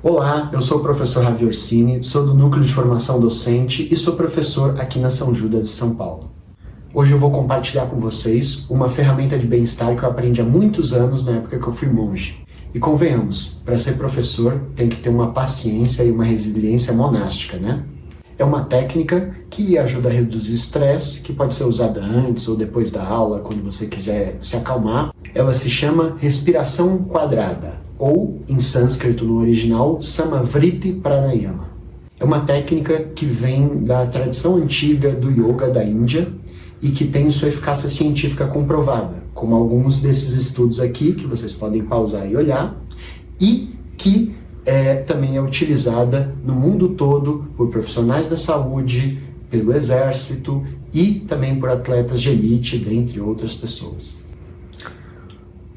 Olá, eu sou o professor Javier Orsini, sou do Núcleo de Formação Docente e sou professor aqui na São Judas de São Paulo. Hoje eu vou compartilhar com vocês uma ferramenta de bem-estar que eu aprendi há muitos anos na época que eu fui monge. E convenhamos, para ser professor tem que ter uma paciência e uma resiliência monástica, né? É uma técnica que ajuda a reduzir o estresse, que pode ser usada antes ou depois da aula, quando você quiser se acalmar. Ela se chama respiração quadrada, ou, em sânscrito no original, Samavriti Pranayama. É uma técnica que vem da tradição antiga do yoga da Índia e que tem sua eficácia científica comprovada, como alguns desses estudos aqui, que vocês podem pausar e olhar, e que também é utilizada no mundo todo por profissionais da saúde, pelo exército e também por atletas de elite, dentre outras pessoas.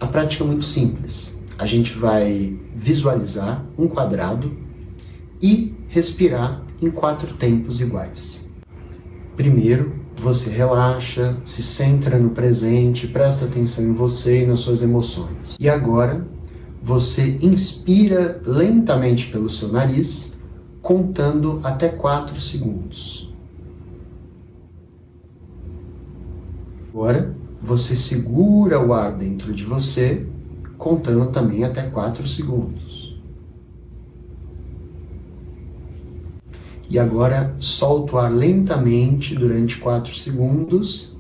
A prática é muito simples. A gente vai visualizar um quadrado e respirar em 4 tempos iguais. Primeiro, você relaxa, se centra no presente, presta atenção em você e nas suas emoções. E agora, você inspira lentamente pelo seu nariz, contando até 4 segundos. Agora, você segura o ar dentro de você, contando também até 4 segundos. E agora, solta o ar lentamente durante 4 segundos.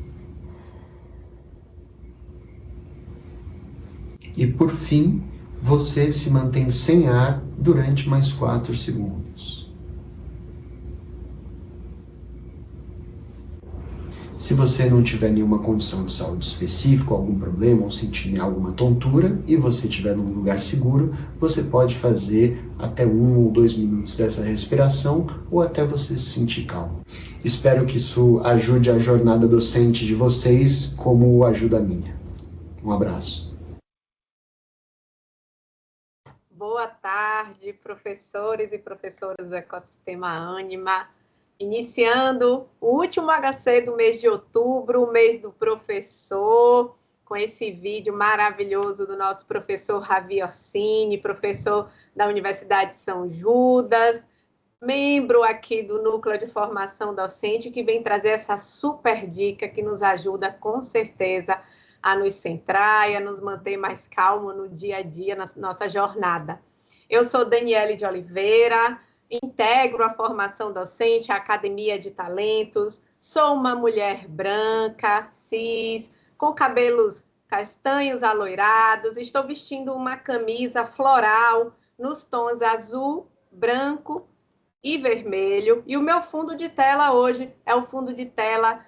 E por fim, você se mantém sem ar durante mais 4 segundos. Se você não tiver nenhuma condição de saúde específica, algum problema ou sentir alguma tontura e você estiver num lugar seguro, você pode fazer até 1 ou 2 minutos dessa respiração ou até você se sentir calmo. Espero que isso ajude a jornada docente de vocês como ajuda a minha. Um abraço. Boa tarde, professores e professoras do Ecossistema Ânima. Iniciando o último HC do mês de outubro, o mês do professor, com esse vídeo maravilhoso do nosso professor Javier Orsini, professor da Universidade de São Judas, membro aqui do Núcleo de Formação Docente, que vem trazer essa super dica que nos ajuda, com certeza, a nos centrar e a nos manter mais calmo no dia a dia, na nossa jornada. Eu sou Daniele de Oliveira, integro a formação docente, a Academia de Talentos, sou uma mulher branca, cis, com cabelos castanhos aloirados, estou vestindo uma camisa floral nos tons azul, branco e vermelho, e o meu fundo de tela hoje é o fundo de tela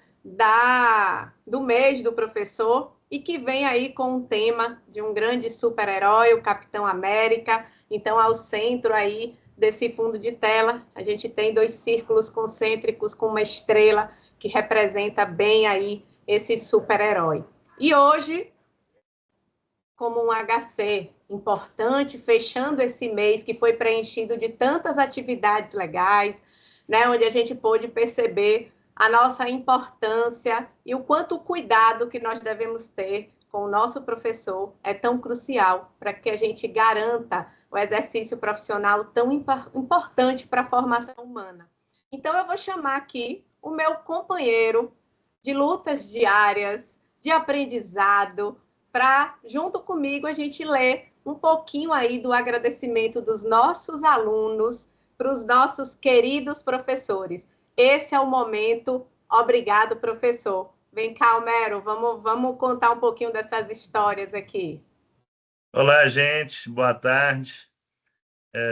do mês do professor, e que vem aí com um tema de um grande super-herói, o Capitão América. Então, ao centro aí desse fundo de tela, a gente tem 2 círculos concêntricos com uma estrela que representa bem aí esse super-herói. E hoje, como um HC importante, fechando esse mês que foi preenchido de tantas atividades legais, né, onde a gente pôde perceber a nossa importância e o quanto cuidado que nós devemos ter com o nosso professor é tão crucial para que a gente garanta o exercício profissional tão importante para a formação humana. Então, eu vou chamar aqui o meu companheiro de lutas diárias, de aprendizado, para, junto comigo, a gente ler um pouquinho aí do agradecimento dos nossos alunos para os nossos queridos professores. Esse é o momento. Obrigado, professor. Vem cá, Homero, vamos contar um pouquinho dessas histórias aqui. Olá, gente. Boa tarde.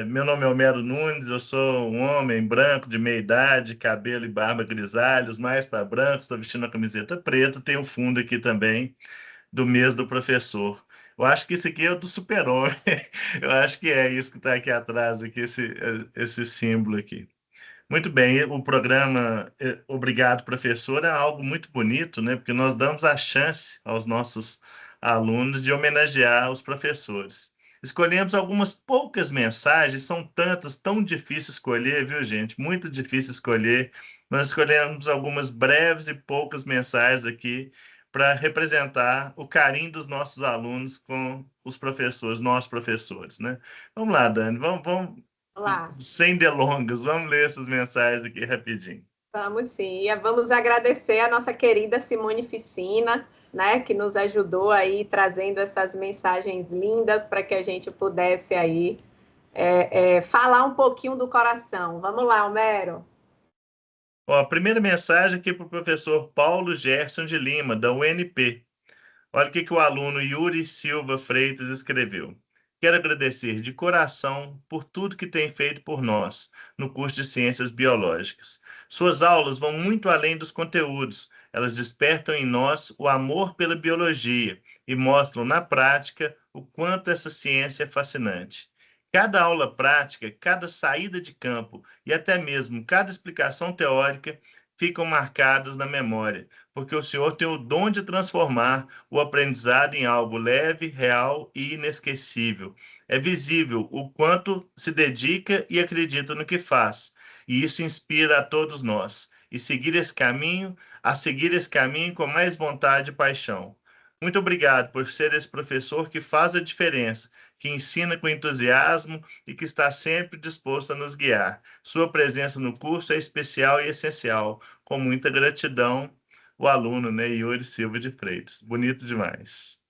Meu nome é Homero Nunes, eu sou um homem branco de meia idade, cabelo e barba grisalhos, mais para branco, estou vestindo uma camiseta preta, tem o fundo aqui também do mês do professor. Eu acho que isso aqui é o do super-homem. Eu acho que é isso que está aqui atrás, aqui, esse símbolo aqui. Muito bem, o programa Obrigado, Professor é algo muito bonito, né? Porque nós damos a chance aos nossos alunos de homenagear os professores. Escolhemos algumas poucas mensagens, são tantas, tão difícil escolher, viu, gente? Muito difícil escolher. Nós escolhemos algumas breves e poucas mensagens aqui para representar o carinho dos nossos alunos com os professores, nossos professores, né? Vamos lá, Dani, vamos Lá. Sem delongas, vamos ler essas mensagens aqui rapidinho. Vamos sim. E vamos agradecer a nossa querida Simone Ficina, né, que nos ajudou aí trazendo essas mensagens lindas para que a gente pudesse aí falar um pouquinho do coração. Vamos lá, Homero. Ó, a primeira mensagem aqui para o professor Paulo Gerson de Lima, da UNP. Olha o que o aluno Yuri Silva Freitas escreveu. Quero agradecer de coração por tudo que tem feito por nós no curso de Ciências Biológicas. Suas aulas vão muito além dos conteúdos. Elas despertam em nós o amor pela biologia e mostram na prática o quanto essa ciência é fascinante. Cada aula prática, cada saída de campo e até mesmo cada explicação teórica ficam marcadas na memória, porque o senhor tem o dom de transformar o aprendizado em algo leve, real e inesquecível. É visível o quanto se dedica e acredita no que faz, e isso inspira a todos nós, a seguir esse caminho com mais vontade e paixão. Muito obrigado por ser esse professor que faz a diferença, que ensina com entusiasmo e que está sempre disposto a nos guiar. Sua presença no curso é especial e essencial. Com muita gratidão, o aluno, né, Yuri Silva de Freitas. Bonito demais.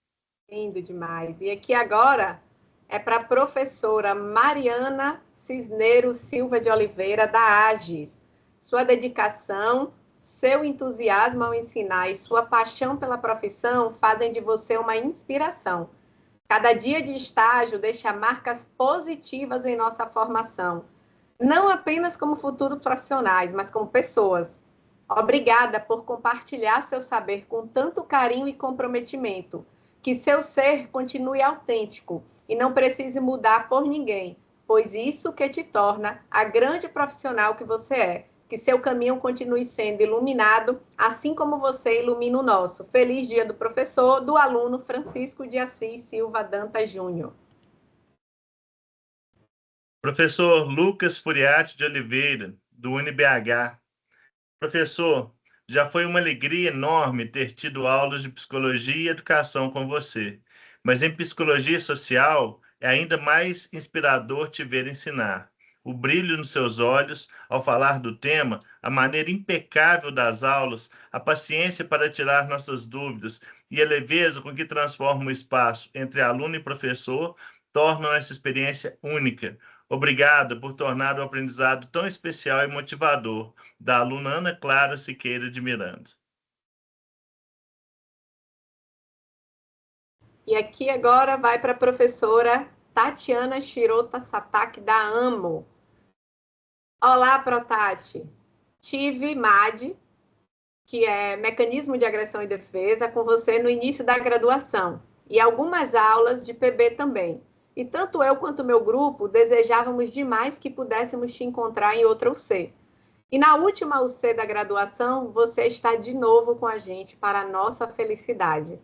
Lindo demais. E aqui agora é para a professora Mariana Cisneiro Silva de Oliveira, da AGES. Sua dedicação, seu entusiasmo ao ensinar e sua paixão pela profissão fazem de você uma inspiração. Cada dia de estágio deixa marcas positivas em nossa formação, não apenas como futuros profissionais, mas como pessoas. Obrigada por compartilhar seu saber com tanto carinho e comprometimento. Que seu ser continue autêntico e não precise mudar por ninguém, pois isso que te torna a grande profissional que você é. Que seu caminho continue sendo iluminado, assim como você ilumina o nosso. Feliz Dia do Professor, do aluno Francisco de Assis Silva Dantas Júnior. Professor Lucas Furiati de Oliveira, do UniBH. Professor, já foi uma alegria enorme ter tido aulas de psicologia e educação com você, mas em psicologia social é ainda mais inspirador te ver ensinar. O brilho nos seus olhos ao falar do tema, a maneira impecável das aulas, a paciência para tirar nossas dúvidas e a leveza com que transforma o espaço entre aluno e professor tornam essa experiência única. Obrigado por tornar o aprendizado tão especial e motivador, da aluna Ana Clara Siqueira de Miranda. E aqui agora vai para a professora Tatiana Shirota Sataki, da AMO. Olá, Protati. Tive MAD, que é Mecanismo de Agressão e Defesa, com você no início da graduação, e algumas aulas de PB também. E tanto eu quanto meu grupo desejávamos demais que pudéssemos te encontrar em outra UC. E na última UC da graduação, você está de novo com a gente, para a nossa felicidade.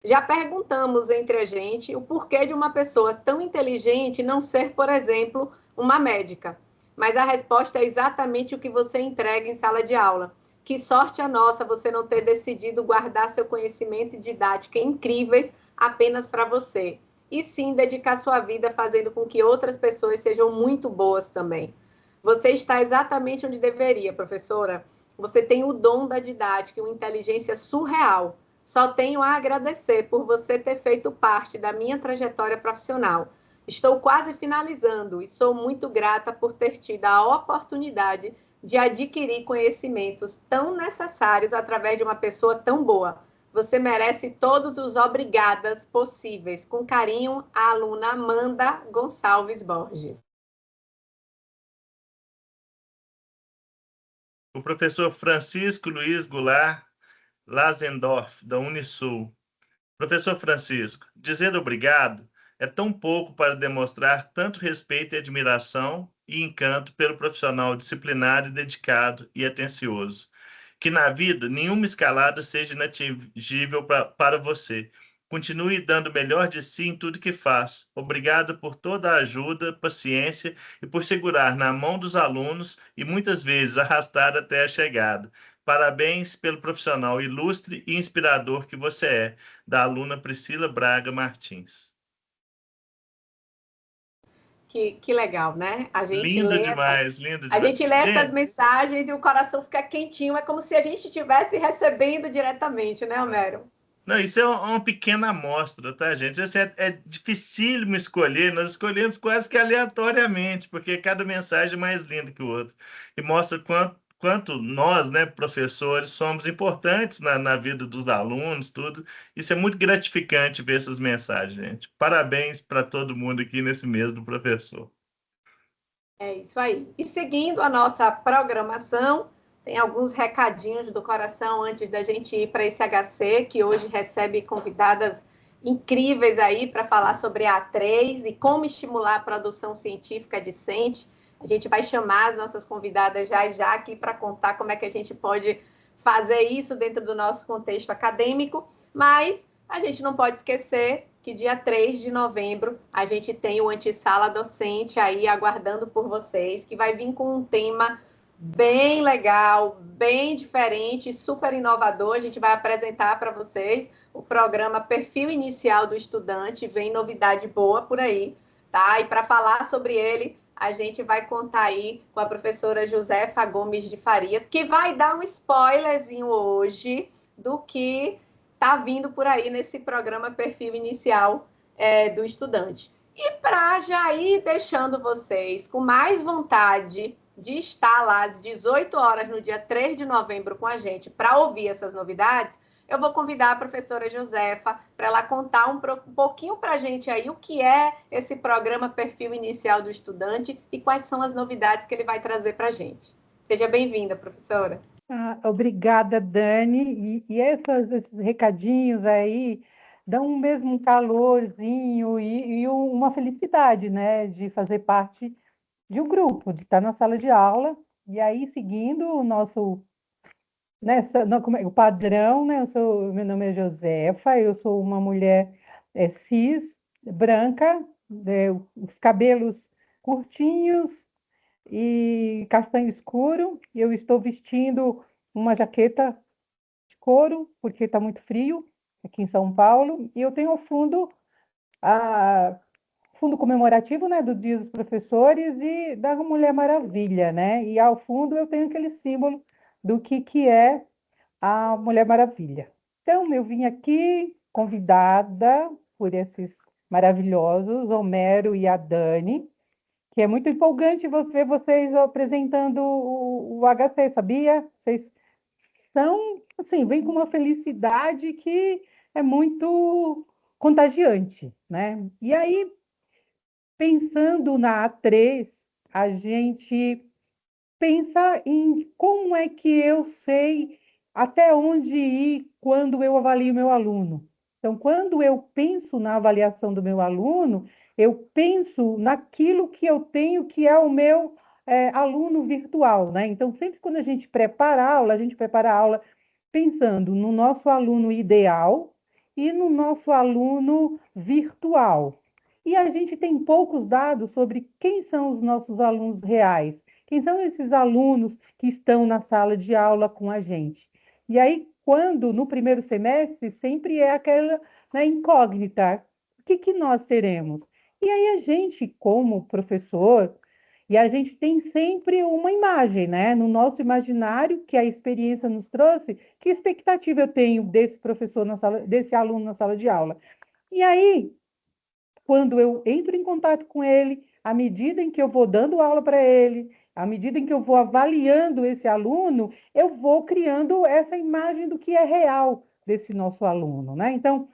Já perguntamos entre a gente o porquê de uma pessoa tão inteligente não ser, por exemplo, uma médica. Mas a resposta é exatamente o que você entrega em sala de aula. Que sorte a nossa você não ter decidido guardar seu conhecimento e didática incríveis apenas para você. E sim dedicar sua vida fazendo com que outras pessoas sejam muito boas também. Você está exatamente onde deveria, professora. Você tem o dom da didática e uma inteligência surreal. Só tenho a agradecer por você ter feito parte da minha trajetória profissional. Estou quase finalizando e sou muito grata por ter tido a oportunidade de adquirir conhecimentos tão necessários através de uma pessoa tão boa. Você merece todos os obrigadas possíveis. Com carinho, a aluna Amanda Gonçalves Borges. O professor Francisco Luiz Goulart Lazendorf, da Unisul. Professor Francisco, dizer obrigado é tão pouco para demonstrar tanto respeito e admiração e encanto pelo profissional disciplinado e dedicado e atencioso. Que na vida nenhuma escalada seja inatingível para você. Continue dando o melhor de si em tudo que faz. Obrigado por toda a ajuda, paciência e por segurar na mão dos alunos e muitas vezes arrastar até a chegada. Parabéns pelo profissional ilustre e inspirador que você é, da aluna Priscila Braga Martins. que legal, né? A gente Lindo lê demais, lindo a demais. gente lê essas Gente, mensagens e o coração fica quentinho, é como se a gente estivesse recebendo diretamente, né, Homero? não, isso é uma pequena amostra, tá, gente? Assim, é dificílimo escolher, nós escolhemos quase que aleatoriamente, porque cada mensagem é mais linda que o outro. E mostra quanto nós, né, professores, somos importantes na vida dos alunos, tudo. Isso é muito gratificante ver essas mensagens, gente. Parabéns para todo mundo aqui nesse mês do professor. É isso aí. E seguindo a nossa programação, tem alguns recadinhos do coração antes da gente ir para esse HC, que hoje recebe convidadas incríveis aí para falar sobre a A3 e como estimular a produção científica decente. A gente vai chamar as nossas convidadas já e já aqui para contar como é que a gente pode fazer isso dentro do nosso contexto acadêmico, mas a gente não pode esquecer que dia 3 de novembro a gente tem o Antessala Docente aí aguardando por vocês, que vai vir com um tema bem legal, bem diferente, super inovador. A gente vai apresentar para vocês o programa Perfil Inicial do Estudante, vem novidade boa por aí, tá? E para falar sobre ele, a gente vai contar aí com a professora Josefa Gomes de Farias, que vai dar um spoilerzinho hoje do que está vindo por aí nesse programa Perfil Inicial do Estudante. E para já ir deixando vocês com mais vontade de estar lá às 18 horas no dia 3 de novembro com a gente para ouvir essas novidades, eu vou convidar a professora Josefa para ela contar um pouquinho para a gente aí o que é esse programa Perfil Inicial do Estudante e quais são as novidades que ele vai trazer para a gente. Seja bem-vinda, professora. Obrigada, Dani. Esses recadinhos aí dão mesmo um calorzinho e uma felicidade, né, de fazer parte de um grupo, de estar na sala de aula. E aí, seguindo o nosso, o padrão, né, meu nome é Josefa, eu sou uma mulher cis, branca, os cabelos curtinhos, e castanho escuro. Eu estou vestindo uma jaqueta de couro, porque está muito frio aqui em São Paulo, e eu tenho ao fundo fundo comemorativo, né, do Dia dos Professores e da Mulher Maravilha, né? E ao fundo eu tenho aquele símbolo do que é a Mulher Maravilha. Então, eu vim aqui convidada por esses maravilhosos, Homero e a Dani, que é muito empolgante ver vocês apresentando o HC, sabia? Vocês são, assim, vêm com uma felicidade que é muito contagiante, né? E aí, pensando na A3, a gente pensa em como é que eu sei até onde ir quando eu avalio meu aluno. Então, quando eu penso na avaliação do meu aluno, eu penso naquilo que eu tenho, que é o meu aluno virtual, né? Então, sempre quando a gente prepara a gente prepara a aula pensando no nosso aluno ideal e no nosso aluno virtual. E a gente tem poucos dados sobre quem são os nossos alunos reais. Quem são esses alunos que estão na sala de aula com a gente? E aí, quando no primeiro semestre, sempre é aquela, né, incógnita: o que nós teremos? E aí a gente, como professor, e a gente tem sempre uma imagem, né, no nosso imaginário, que a experiência nos trouxe, que expectativa eu tenho desse professor na sala, desse aluno na sala de aula? E aí, quando eu entro em contato com ele, à medida em que eu vou dando aula para ele, à medida em que eu vou avaliando esse aluno, eu vou criando essa imagem do que é real desse nosso aluno, né? Então,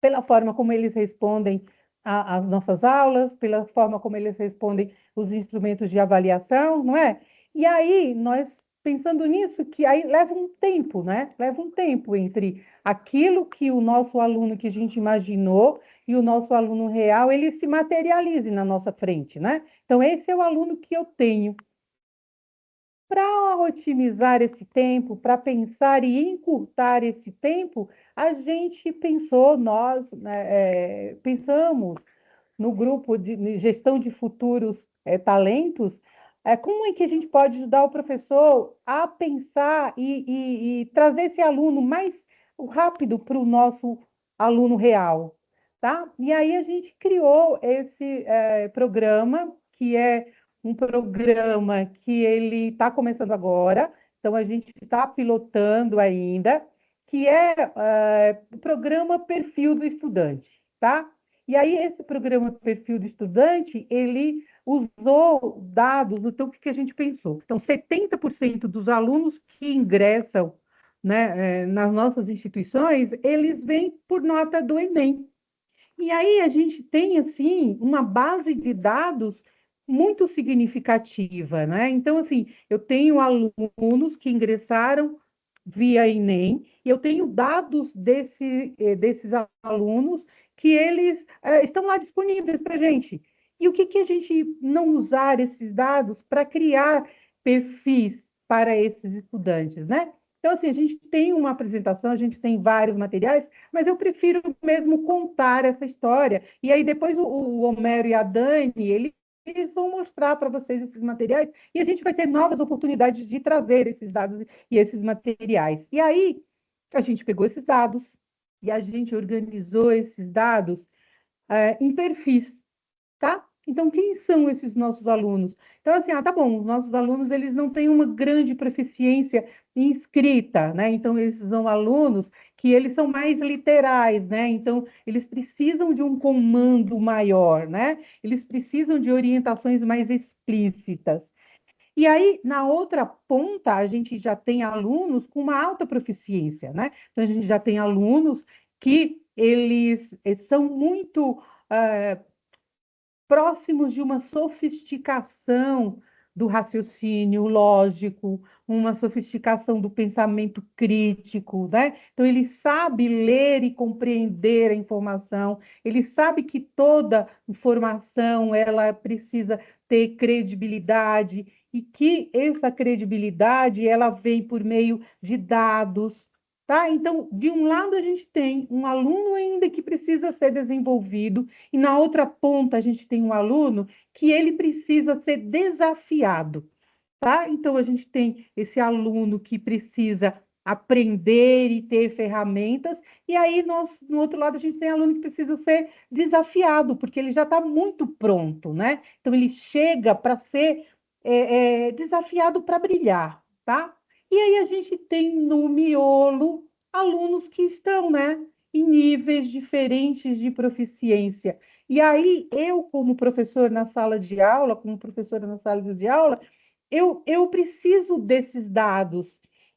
pela forma como eles respondem às nossas aulas, pela forma como eles respondem os instrumentos de avaliação, não é? E aí, nós pensando nisso, que aí leva um tempo, né? Leva um tempo entre aquilo que o nosso aluno que a gente imaginou e o nosso aluno real, ele se materialize na nossa frente, né? Então, esse é o aluno que eu tenho. Para otimizar esse tempo, para pensar e encurtar esse tempo, a gente pensou, nós, né, pensamos no grupo de gestão de futuros talentos, como é que a gente pode ajudar o professor a pensar e trazer esse aluno mais rápido para o nosso aluno real. tá? E aí a gente criou esse programa, que é um programa que ele está começando agora, então a gente está pilotando ainda, que é o programa Perfil do Estudante, tá? E aí esse programa Perfil do Estudante, ele usou dados, então o que a gente pensou? Então, 70% dos alunos que ingressam, né, nas nossas instituições, eles vêm por nota do Enem. E aí a gente tem, assim, uma base de dados muito significativa, né? Então, assim, eu tenho alunos que ingressaram via Enem, e eu tenho dados desses alunos que eles estão lá disponíveis para a gente. E o que a gente não usar esses dados para criar perfis para esses estudantes, né? Então, assim, a gente tem uma apresentação, a gente tem vários materiais, mas eu prefiro mesmo contar essa história. E aí depois o Homero e a Dani, eles vão mostrar para vocês esses materiais e a gente vai ter novas oportunidades de trazer esses dados e esses materiais. E aí a gente pegou esses dados e a gente organizou esses dados em perfis, tá? Então, quem são esses nossos alunos? Então, assim, tá bom, os nossos alunos, eles não têm uma grande proficiência em escrita, né? Então, eles são alunos que eles são mais literais, né? Então, eles precisam de um comando maior, né? Eles precisam de orientações mais explícitas. E aí, na outra ponta, a gente já tem alunos com uma alta proficiência, né? Então, a gente já tem alunos que eles são muito próximos de uma sofisticação do raciocínio lógico, uma sofisticação do pensamento crítico, né? Então, ele sabe ler e compreender a informação, ele sabe que toda informação ela precisa ter credibilidade e que essa credibilidade ela vem por meio de dados, tá? Então, de um lado a gente tem um aluno ainda que precisa ser desenvolvido e na outra ponta a gente tem um aluno que ele precisa ser desafiado, tá? Então a gente tem esse aluno que precisa aprender e ter ferramentas, e aí nós, no outro lado, a gente tem aluno que precisa ser desafiado, porque ele já está muito pronto, né? Então ele chega para ser desafiado para brilhar, tá? E aí a gente tem no miolo alunos que estão, né, em níveis diferentes de proficiência. E aí eu, como professor na sala de aula, como professora na sala de aula, eu preciso desses dados.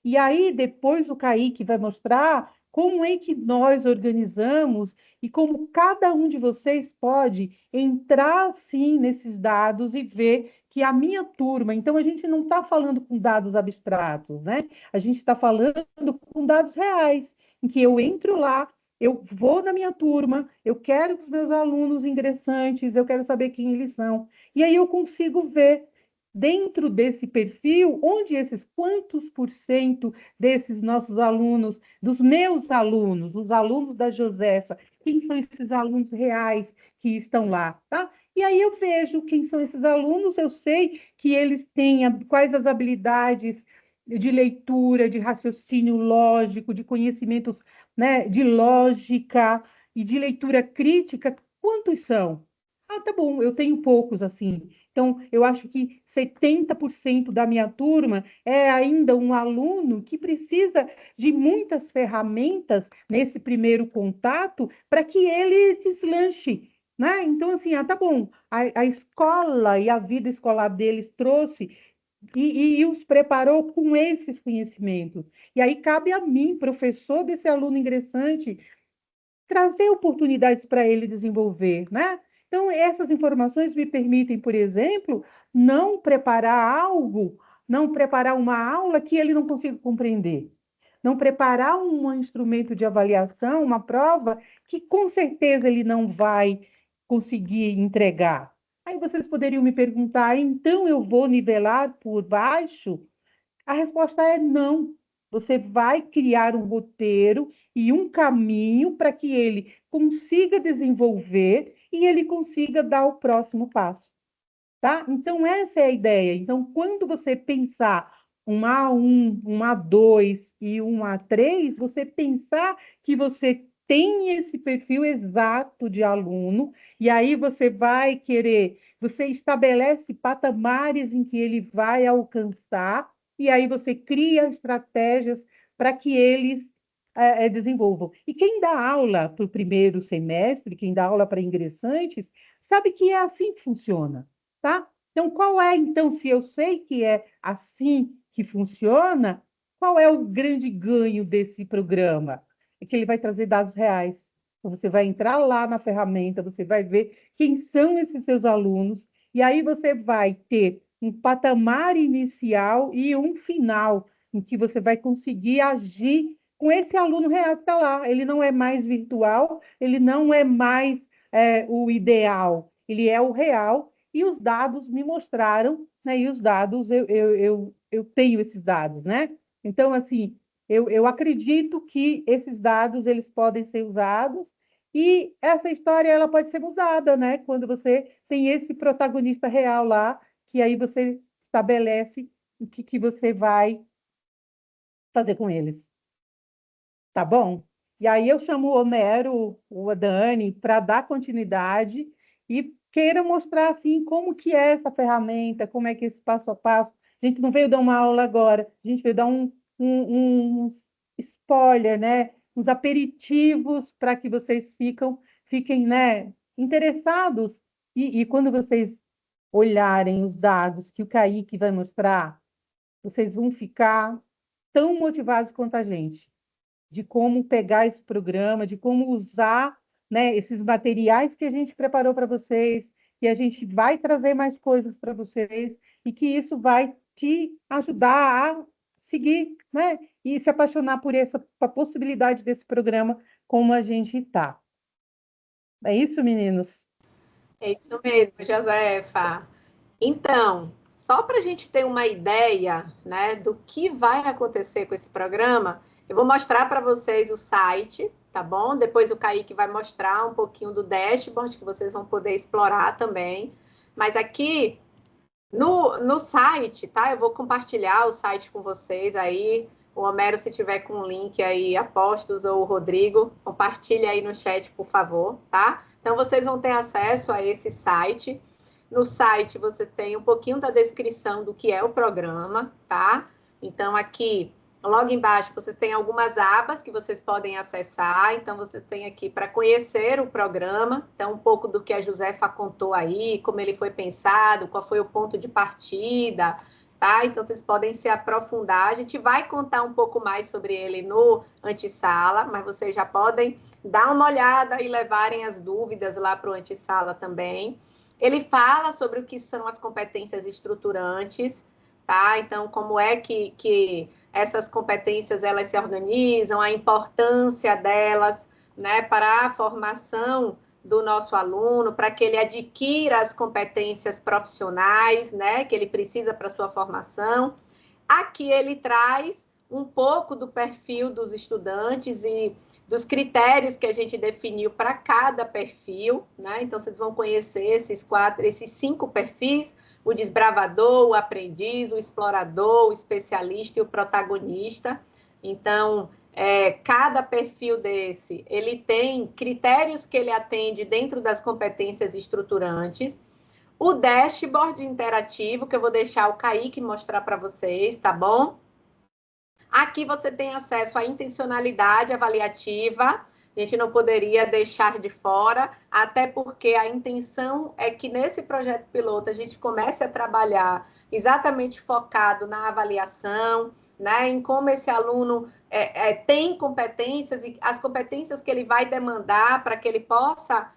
E aí, depois o Kaique vai mostrar como é que nós organizamos e como cada um de vocês pode entrar, sim, nesses dados e ver que a minha turma... Então, a gente não está falando com dados abstratos, né? A gente está falando com dados reais, em que eu entro lá, eu vou na minha turma, eu quero que os meus alunos ingressantes, eu quero saber quem eles são. E aí eu consigo ver dentro desse perfil, onde esses quantos por cento desses nossos alunos, dos meus alunos, os alunos da Josefa, quem são esses alunos reais que estão lá, tá? E aí eu vejo quem são esses alunos, eu sei que eles têm quais as habilidades de leitura, de raciocínio lógico, de conhecimentos, né, de lógica e de leitura crítica, quantos são? Ah, tá bom, eu tenho poucos assim. Então, eu acho que 70% da minha turma é ainda um aluno que precisa de muitas ferramentas nesse primeiro contato para que ele deslanche, né? Então, assim, tá bom, a escola e a vida escolar deles trouxe e os preparou com esses conhecimentos. E aí cabe a mim, professor desse aluno ingressante, trazer oportunidades para ele desenvolver, né? Então, essas informações me permitem, por exemplo, não preparar algo, não preparar uma aula que ele não consiga compreender. Não preparar um instrumento de avaliação, uma prova, que com certeza ele não vai conseguir entregar. Aí vocês poderiam me perguntar, então eu vou nivelar por baixo? A resposta é não. Você vai criar um roteiro e um caminho para que ele consiga desenvolver e ele consiga dar o próximo passo, tá? Então, essa é a ideia. Então, quando você pensar um A1, um A2 e um A3, você pensar que você tem esse perfil exato de aluno, e aí você vai querer, você estabelece patamares em que ele vai alcançar, e aí você cria estratégias para que eles desenvolvam. E quem dá aula para o primeiro semestre, quem dá aula para ingressantes, sabe que é assim que funciona, tá? Então, então, se eu sei que é assim que funciona, qual é o grande ganho desse programa? É que ele vai trazer dados reais. Então, você vai entrar lá na ferramenta, você vai ver quem são esses seus alunos, e aí você vai ter um patamar inicial e um final, em que você vai conseguir agir com esse aluno real que está lá. Ele não é mais virtual, ele não é mais o ideal, ele é o real, e os dados me mostraram, né? E os dados, eu tenho esses dados, né? Então, assim, eu acredito que esses dados eles podem ser usados e essa história ela pode ser mudada, né? Quando você tem esse protagonista real lá, que aí você estabelece o que você vai fazer com eles, tá bom? E aí eu chamo o Homero, a Dani, para dar continuidade e queira mostrar assim como que é essa ferramenta, como é que é esse passo a passo. A gente não veio dar uma aula agora, a gente veio dar um spoiler, né? Uns aperitivos para que vocês fiquem, né, interessados. E quando vocês olharem os dados que o Kaique vai mostrar, vocês vão ficar tão motivados quanto a gente de como pegar esse programa, de como usar, né, esses materiais que a gente preparou para vocês, e a gente vai trazer mais coisas para vocês, e que isso vai te ajudar a seguir, né, e se apaixonar por essa possibilidade desse programa como a gente está. É isso, meninos? É isso mesmo, Josefa. Então, só para a gente ter uma ideia, né, do que vai acontecer com esse programa, eu vou mostrar para vocês o site, tá bom? Depois o Kaique vai mostrar um pouquinho do dashboard, que vocês vão poder explorar também. Mas aqui no site, tá? Eu vou compartilhar o site com vocês aí. O Homero, se tiver com o link aí, Apostos ou o Rodrigo, compartilhe aí no chat, por favor, tá? Então, vocês vão ter acesso a esse site. No site, vocês têm um pouquinho da descrição do que é o programa, tá? Então, aqui, logo embaixo, vocês têm algumas abas que vocês podem acessar. Então, vocês têm aqui para conhecer o programa. Então, um pouco do que a Josefa contou aí, como ele foi pensado, qual foi o ponto de partida, tá? Então, vocês podem se aprofundar. A gente vai contar um pouco mais sobre ele no Antessala, mas vocês já podem dar uma olhada e levarem as dúvidas lá para o Antessala também. Ele fala sobre o que são as competências estruturantes, tá? Então, como é que essas competências elas se organizam, a importância delas, né, para a formação do nosso aluno, para que ele adquira as competências profissionais, né, que ele precisa para sua formação. Aqui ele traz um pouco do perfil dos estudantes e dos critérios que a gente definiu para cada perfil, né? Então vocês vão conhecer esses 5 perfis: o desbravador, o aprendiz, o explorador, o especialista e o protagonista. Então, cada perfil desse, ele tem critérios que ele atende dentro das competências estruturantes. O dashboard interativo, que eu vou deixar o Kaique mostrar para vocês, tá bom? Aqui você tem acesso à intencionalidade avaliativa, a gente não poderia deixar de fora, até porque a intenção é que nesse projeto piloto a gente comece a trabalhar exatamente focado na avaliação, né, em como esse aluno tem competências e as competências que ele vai demandar para que ele possa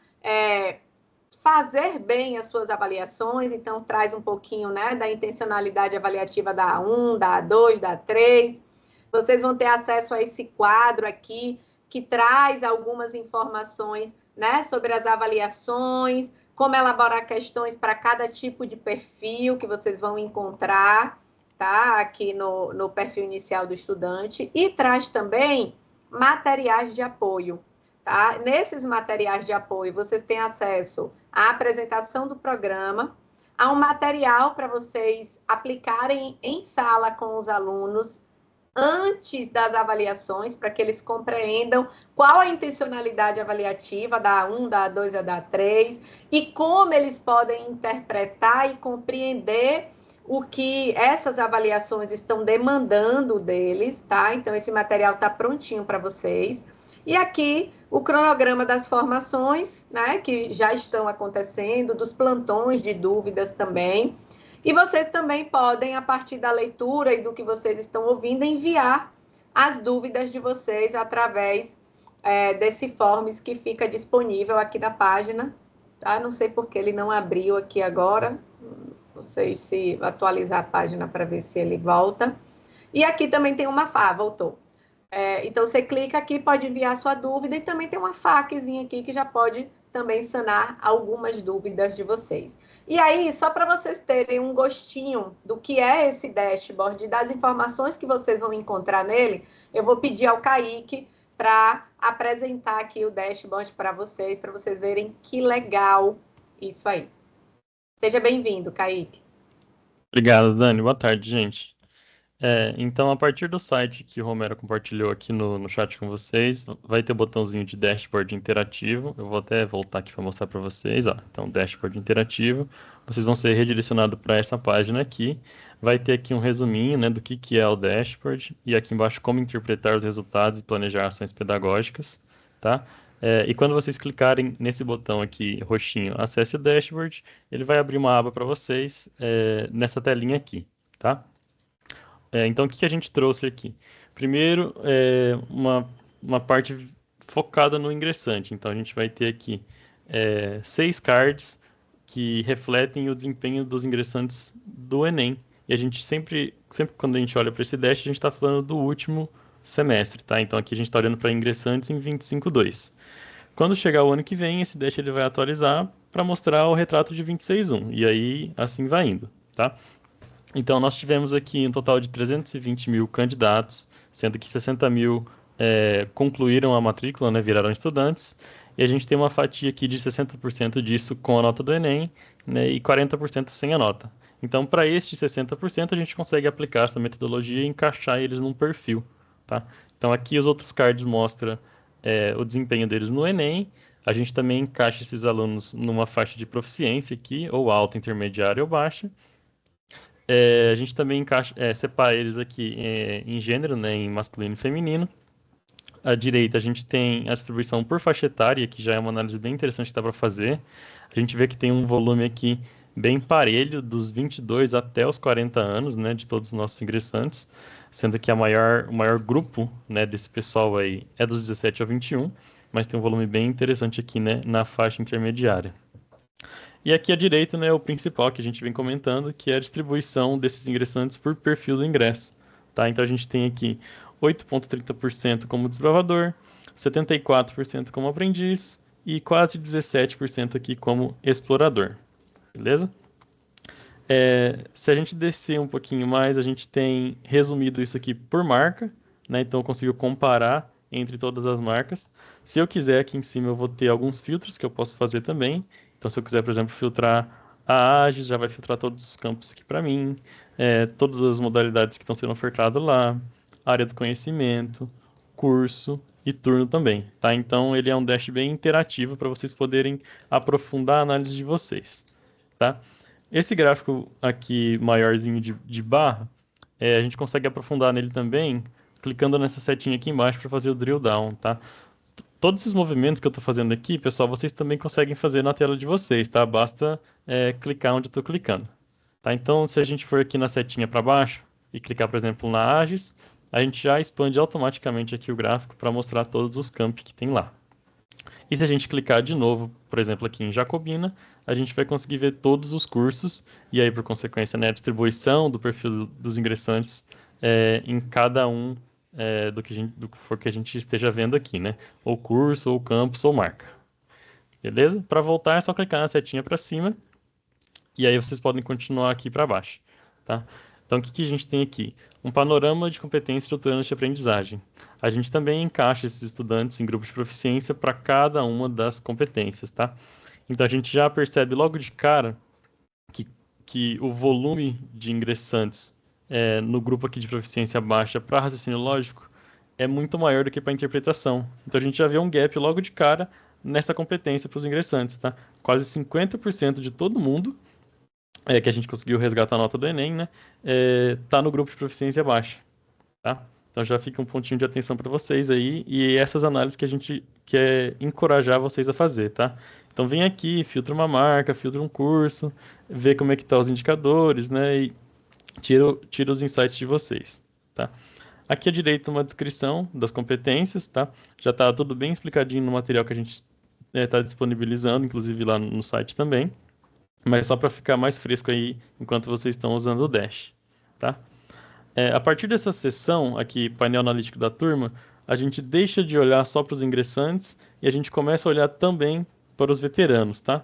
fazer bem as suas avaliações. Então traz um pouquinho, né, da intencionalidade avaliativa da A1, da A2, da A3. Vocês vão ter acesso a esse quadro aqui, que traz algumas informações, né, sobre as avaliações, como elaborar questões para cada tipo de perfil que vocês vão encontrar, tá, aqui no perfil inicial do estudante, e traz também materiais de apoio, tá? Nesses materiais de apoio, vocês têm acesso à apresentação do programa, a um material para vocês aplicarem em sala com os alunos, antes das avaliações, para que eles compreendam qual a intencionalidade avaliativa da A1, da A2 e da A3, e como eles podem interpretar e compreender o que essas avaliações estão demandando deles, tá? Então, esse material está prontinho para vocês. E aqui, o cronograma das formações, né, que já estão acontecendo, dos plantões de dúvidas também. E vocês também podem, a partir da leitura e do que vocês estão ouvindo, enviar as dúvidas de vocês através desse forms que fica disponível aqui na página. Tá? Não sei por que ele não abriu aqui agora. Não sei se atualizar a página para ver se ele volta. E aqui também tem uma voltou. Então, você clica aqui, pode enviar a sua dúvida, e também tem uma faquezinha aqui que já pode também sanar algumas dúvidas de vocês. E aí, só para vocês terem um gostinho do que é esse dashboard e das informações que vocês vão encontrar nele, eu vou pedir ao Kaique para apresentar aqui o dashboard para vocês verem que legal isso aí. Seja bem-vindo, Kaique. Obrigado, Dani. Boa tarde, gente. Então, a partir do site que o Romero compartilhou aqui no chat com vocês, vai ter o botãozinho de dashboard interativo. Eu vou até voltar aqui para mostrar para vocês. Então, dashboard interativo. Vocês vão ser redirecionados para essa página aqui. Vai ter aqui um resuminho, né, do que é o dashboard. E aqui embaixo, como interpretar os resultados e planejar ações pedagógicas. Tá? E quando vocês clicarem nesse botão aqui, roxinho, acesse o dashboard, ele vai abrir uma aba para vocês nessa telinha aqui. Tá? Então, o que a gente trouxe aqui? Primeiro, uma parte focada no ingressante. Então, a gente vai ter aqui 6 cards que refletem o desempenho dos ingressantes do Enem. E a gente sempre quando a gente olha para esse dash, a gente está falando do último semestre, tá? Então, aqui a gente está olhando para ingressantes em 25/2. Quando chegar o ano que vem, esse dash ele vai atualizar para mostrar o retrato de 26/1. E aí, assim vai indo, tá? Então, nós tivemos aqui um total de 320 mil candidatos, sendo que 60 mil concluíram a matrícula, né, viraram estudantes, e a gente tem uma fatia aqui de 60% disso com a nota do Enem, né, e 40% sem a nota. Então, para estes 60%, a gente consegue aplicar essa metodologia e encaixar eles num perfil. Tá? Então, aqui os outros cards mostram o desempenho deles no Enem. A gente também encaixa esses alunos numa faixa de proficiência aqui, ou alta, intermediária ou baixa. A gente também separa eles aqui em gênero, né, em masculino e feminino. À direita, a gente tem a distribuição por faixa etária, que já é uma análise bem interessante que dá para fazer. A gente vê que tem um volume aqui bem parelho, dos 22 até os 40 anos, né, de todos os nossos ingressantes, sendo que o maior grupo, né, desse pessoal aí é dos 17 ao 21, mas tem um volume bem interessante aqui, né, na faixa intermediária. E aqui à direita, né, o principal que a gente vem comentando, que é a distribuição desses ingressantes por perfil do ingresso. Tá? Então, a gente tem aqui 8,30% como desbravador, 74% como aprendiz e quase 17% aqui como explorador. Beleza? Se a gente descer um pouquinho mais, a gente tem resumido isso aqui por marca, né? Então, eu consigo comparar entre todas as marcas. Se eu quiser, aqui em cima eu vou ter alguns filtros que eu posso fazer também. Então, se eu quiser, por exemplo, filtrar a AGES, já vai filtrar todos os campos aqui para mim, todas as modalidades que estão sendo ofertadas lá, área do conhecimento, curso e turno também, tá? Então, ele é um dash bem interativo para vocês poderem aprofundar a análise de vocês, tá? Esse gráfico aqui, maiorzinho de barra, a gente consegue aprofundar nele também, clicando nessa setinha aqui embaixo para fazer o drill down, tá? Todos esses movimentos que eu estou fazendo aqui, pessoal, vocês também conseguem fazer na tela de vocês, tá? Basta clicar onde eu estou clicando. Tá? Então, se a gente for aqui na setinha para baixo e clicar, por exemplo, na AGES, a gente já expande automaticamente aqui o gráfico para mostrar todos os campos que tem lá. E se a gente clicar de novo, por exemplo, aqui em Jacobina, a gente vai conseguir ver todos os cursos e aí, por consequência, né, a distribuição do perfil dos ingressantes em cada um do que for que a gente esteja vendo aqui, né? Ou curso, ou campus, ou marca. Beleza? Para voltar é só clicar na setinha para cima e aí vocês podem continuar aqui para baixo, tá? Então, o que a gente tem aqui? Um panorama de competências estruturantes de aprendizagem. A gente também encaixa esses estudantes em grupos de proficiência para cada uma das competências, tá? Então, a gente já percebe logo de cara que o volume de ingressantes no grupo aqui de proficiência baixa para raciocínio lógico é muito maior do que para interpretação. Então a gente já vê um gap logo de cara nessa competência para os ingressantes, tá? Quase 50% de todo mundo que a gente conseguiu resgatar a nota do Enem, né? Tá no grupo de proficiência baixa, tá? Então já fica um pontinho de atenção para vocês aí e essas análises que a gente quer encorajar vocês a fazer, tá? Então vem aqui, filtra uma marca, filtra um curso, vê como é que tá os indicadores, né? E tira os insights de vocês, tá? Aqui à direita uma descrição das competências, tá? Já tá tudo bem explicadinho no material que a gente está disponibilizando, inclusive lá no site também. Mas só para ficar mais fresco aí enquanto vocês estão usando o Dash, tá? A partir dessa sessão aqui, painel analítico da turma, a gente deixa de olhar só para os ingressantes e a gente começa a olhar também para os veteranos, tá?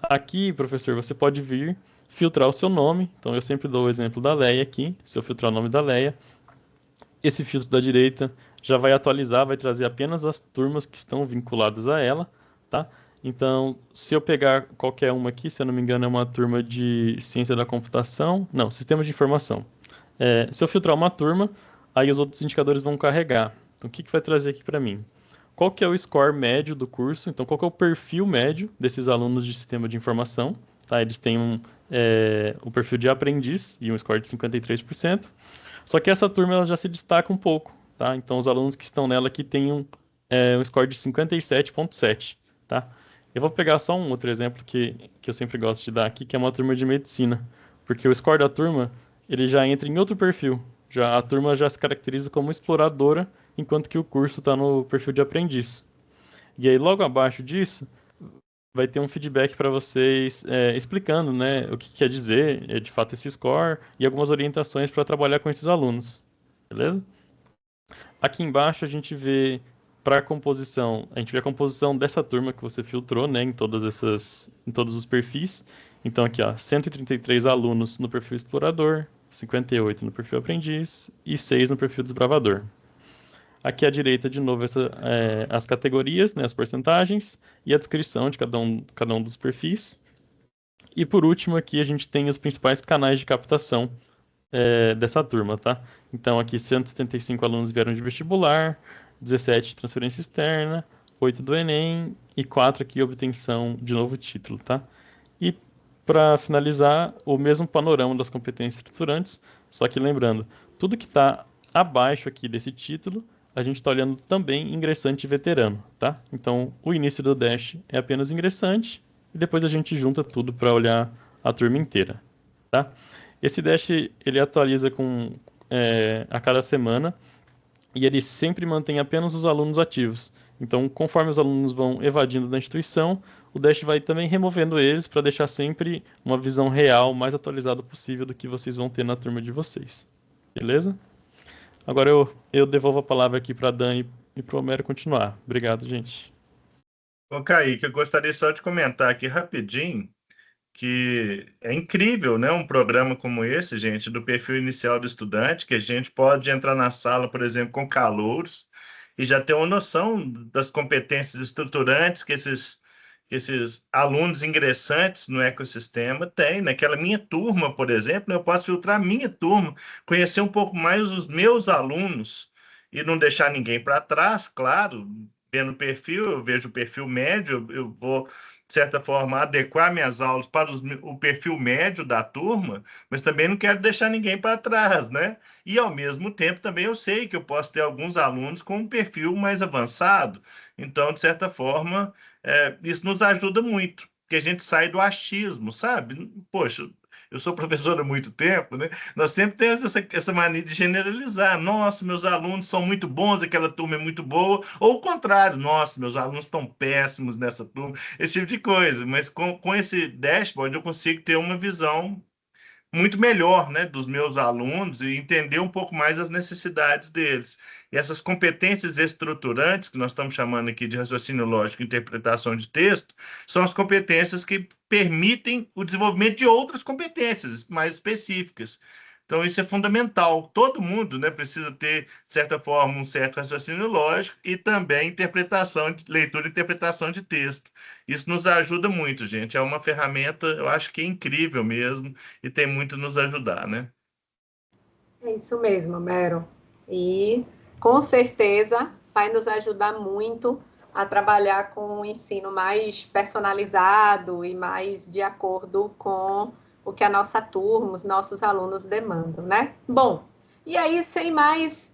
Aqui, professor, você pode vir filtrar o seu nome. Então, eu sempre dou o exemplo da Leia aqui. Se eu filtrar o nome da Leia, esse filtro da direita já vai atualizar, vai trazer apenas as turmas que estão vinculadas a ela, tá? Então, se eu pegar qualquer uma aqui, se eu não me engano, é uma turma de ciência da computação, não, sistema de informação. Se eu filtrar uma turma, aí os outros indicadores vão carregar. Então, o que vai trazer aqui para mim? Qual que é o score médio do curso? Então, qual que é o perfil médio desses alunos de sistema de informação? Tá? Eles têm um perfil de aprendiz e um score de 53%. Só que essa turma ela já se destaca um pouco, tá? Então, os alunos que estão nela aqui têm um score de 57,7, tá? Eu vou pegar só um outro exemplo que eu sempre gosto de dar aqui, que é uma turma de medicina. Porque o score da turma, ele já entra em outro perfil. A turma já se caracteriza como exploradora, enquanto que o curso está no perfil de aprendiz. E aí, logo abaixo disso, vai ter um feedback para vocês explicando, né, o que quer dizer, de fato, esse score e algumas orientações para trabalhar com esses alunos. Beleza? Aqui embaixo a gente vê para a composição, a gente vê a composição dessa turma que você filtrou, né, em todos os perfis. Então aqui, ó, 133 alunos no perfil explorador, 58 no perfil aprendiz e 6 no perfil desbravador. Aqui à direita, de novo, as categorias, né, as porcentagens e a descrição de cada um dos perfis. E por último, aqui a gente tem os principais canais de captação dessa turma, tá? Então aqui 175 alunos vieram de vestibular, 17 de transferência externa, 8 do Enem e 4 aqui obtenção de novo título, tá? E para finalizar, o mesmo panorama das competências estruturantes, só que lembrando, tudo que está abaixo aqui desse título, a gente está olhando também ingressante e veterano, tá? Então, o início do Dash é apenas ingressante e depois a gente junta tudo para olhar a turma inteira, tá? Esse Dash, ele atualiza a cada semana e ele sempre mantém apenas os alunos ativos. Então, conforme os alunos vão evadindo da instituição, o Dash vai também removendo eles para deixar sempre uma visão real, mais atualizada possível do que vocês vão ter na turma de vocês. Beleza? Agora eu devolvo a palavra aqui para a Dan e para o Homero continuar. Obrigado, gente. Ô, Kaique, eu gostaria só de comentar aqui rapidinho que é incrível, né? Um programa como esse, gente, do perfil inicial do estudante, que a gente pode entrar na sala, por exemplo, com calouros e já ter uma noção das competências estruturantes que esses alunos ingressantes no ecossistema têm. Naquela minha turma, por exemplo, eu posso filtrar a minha turma, conhecer um pouco mais os meus alunos e não deixar ninguém para trás, claro. Vendo o perfil, eu vejo o perfil médio, eu vou de certa forma, adequar minhas aulas para o perfil médio da turma, mas também não quero deixar ninguém para trás, né? E, ao mesmo tempo, também eu sei que eu posso ter alguns alunos com um perfil mais avançado. Então, de certa forma, isso nos ajuda muito, porque a gente sai do achismo, sabe? Poxa, eu sou professor há muito tempo, né? Nós sempre temos essa mania de generalizar. Nossa, meus alunos são muito bons, aquela turma é muito boa. Ou o contrário, nossa, meus alunos estão péssimos nessa turma. Esse tipo de coisa. Mas com esse dashboard eu consigo ter uma visão muito melhor, né, dos meus alunos e entender um pouco mais as necessidades deles. E essas competências estruturantes, que nós estamos chamando aqui de raciocínio lógico e interpretação de texto, são as competências que permitem o desenvolvimento de outras competências mais específicas. Então, isso é fundamental. Todo mundo, né, precisa ter, de certa forma, um certo raciocínio lógico e também leitura e interpretação de texto. Isso nos ajuda muito, gente. É uma ferramenta, eu acho que é incrível mesmo, e tem muito a nos ajudar, né? É isso mesmo, Mero. E com certeza vai nos ajudar muito a trabalhar com um ensino mais personalizado e mais de acordo com o que a nossa turma, os nossos alunos demandam, né? Bom, e aí, sem mais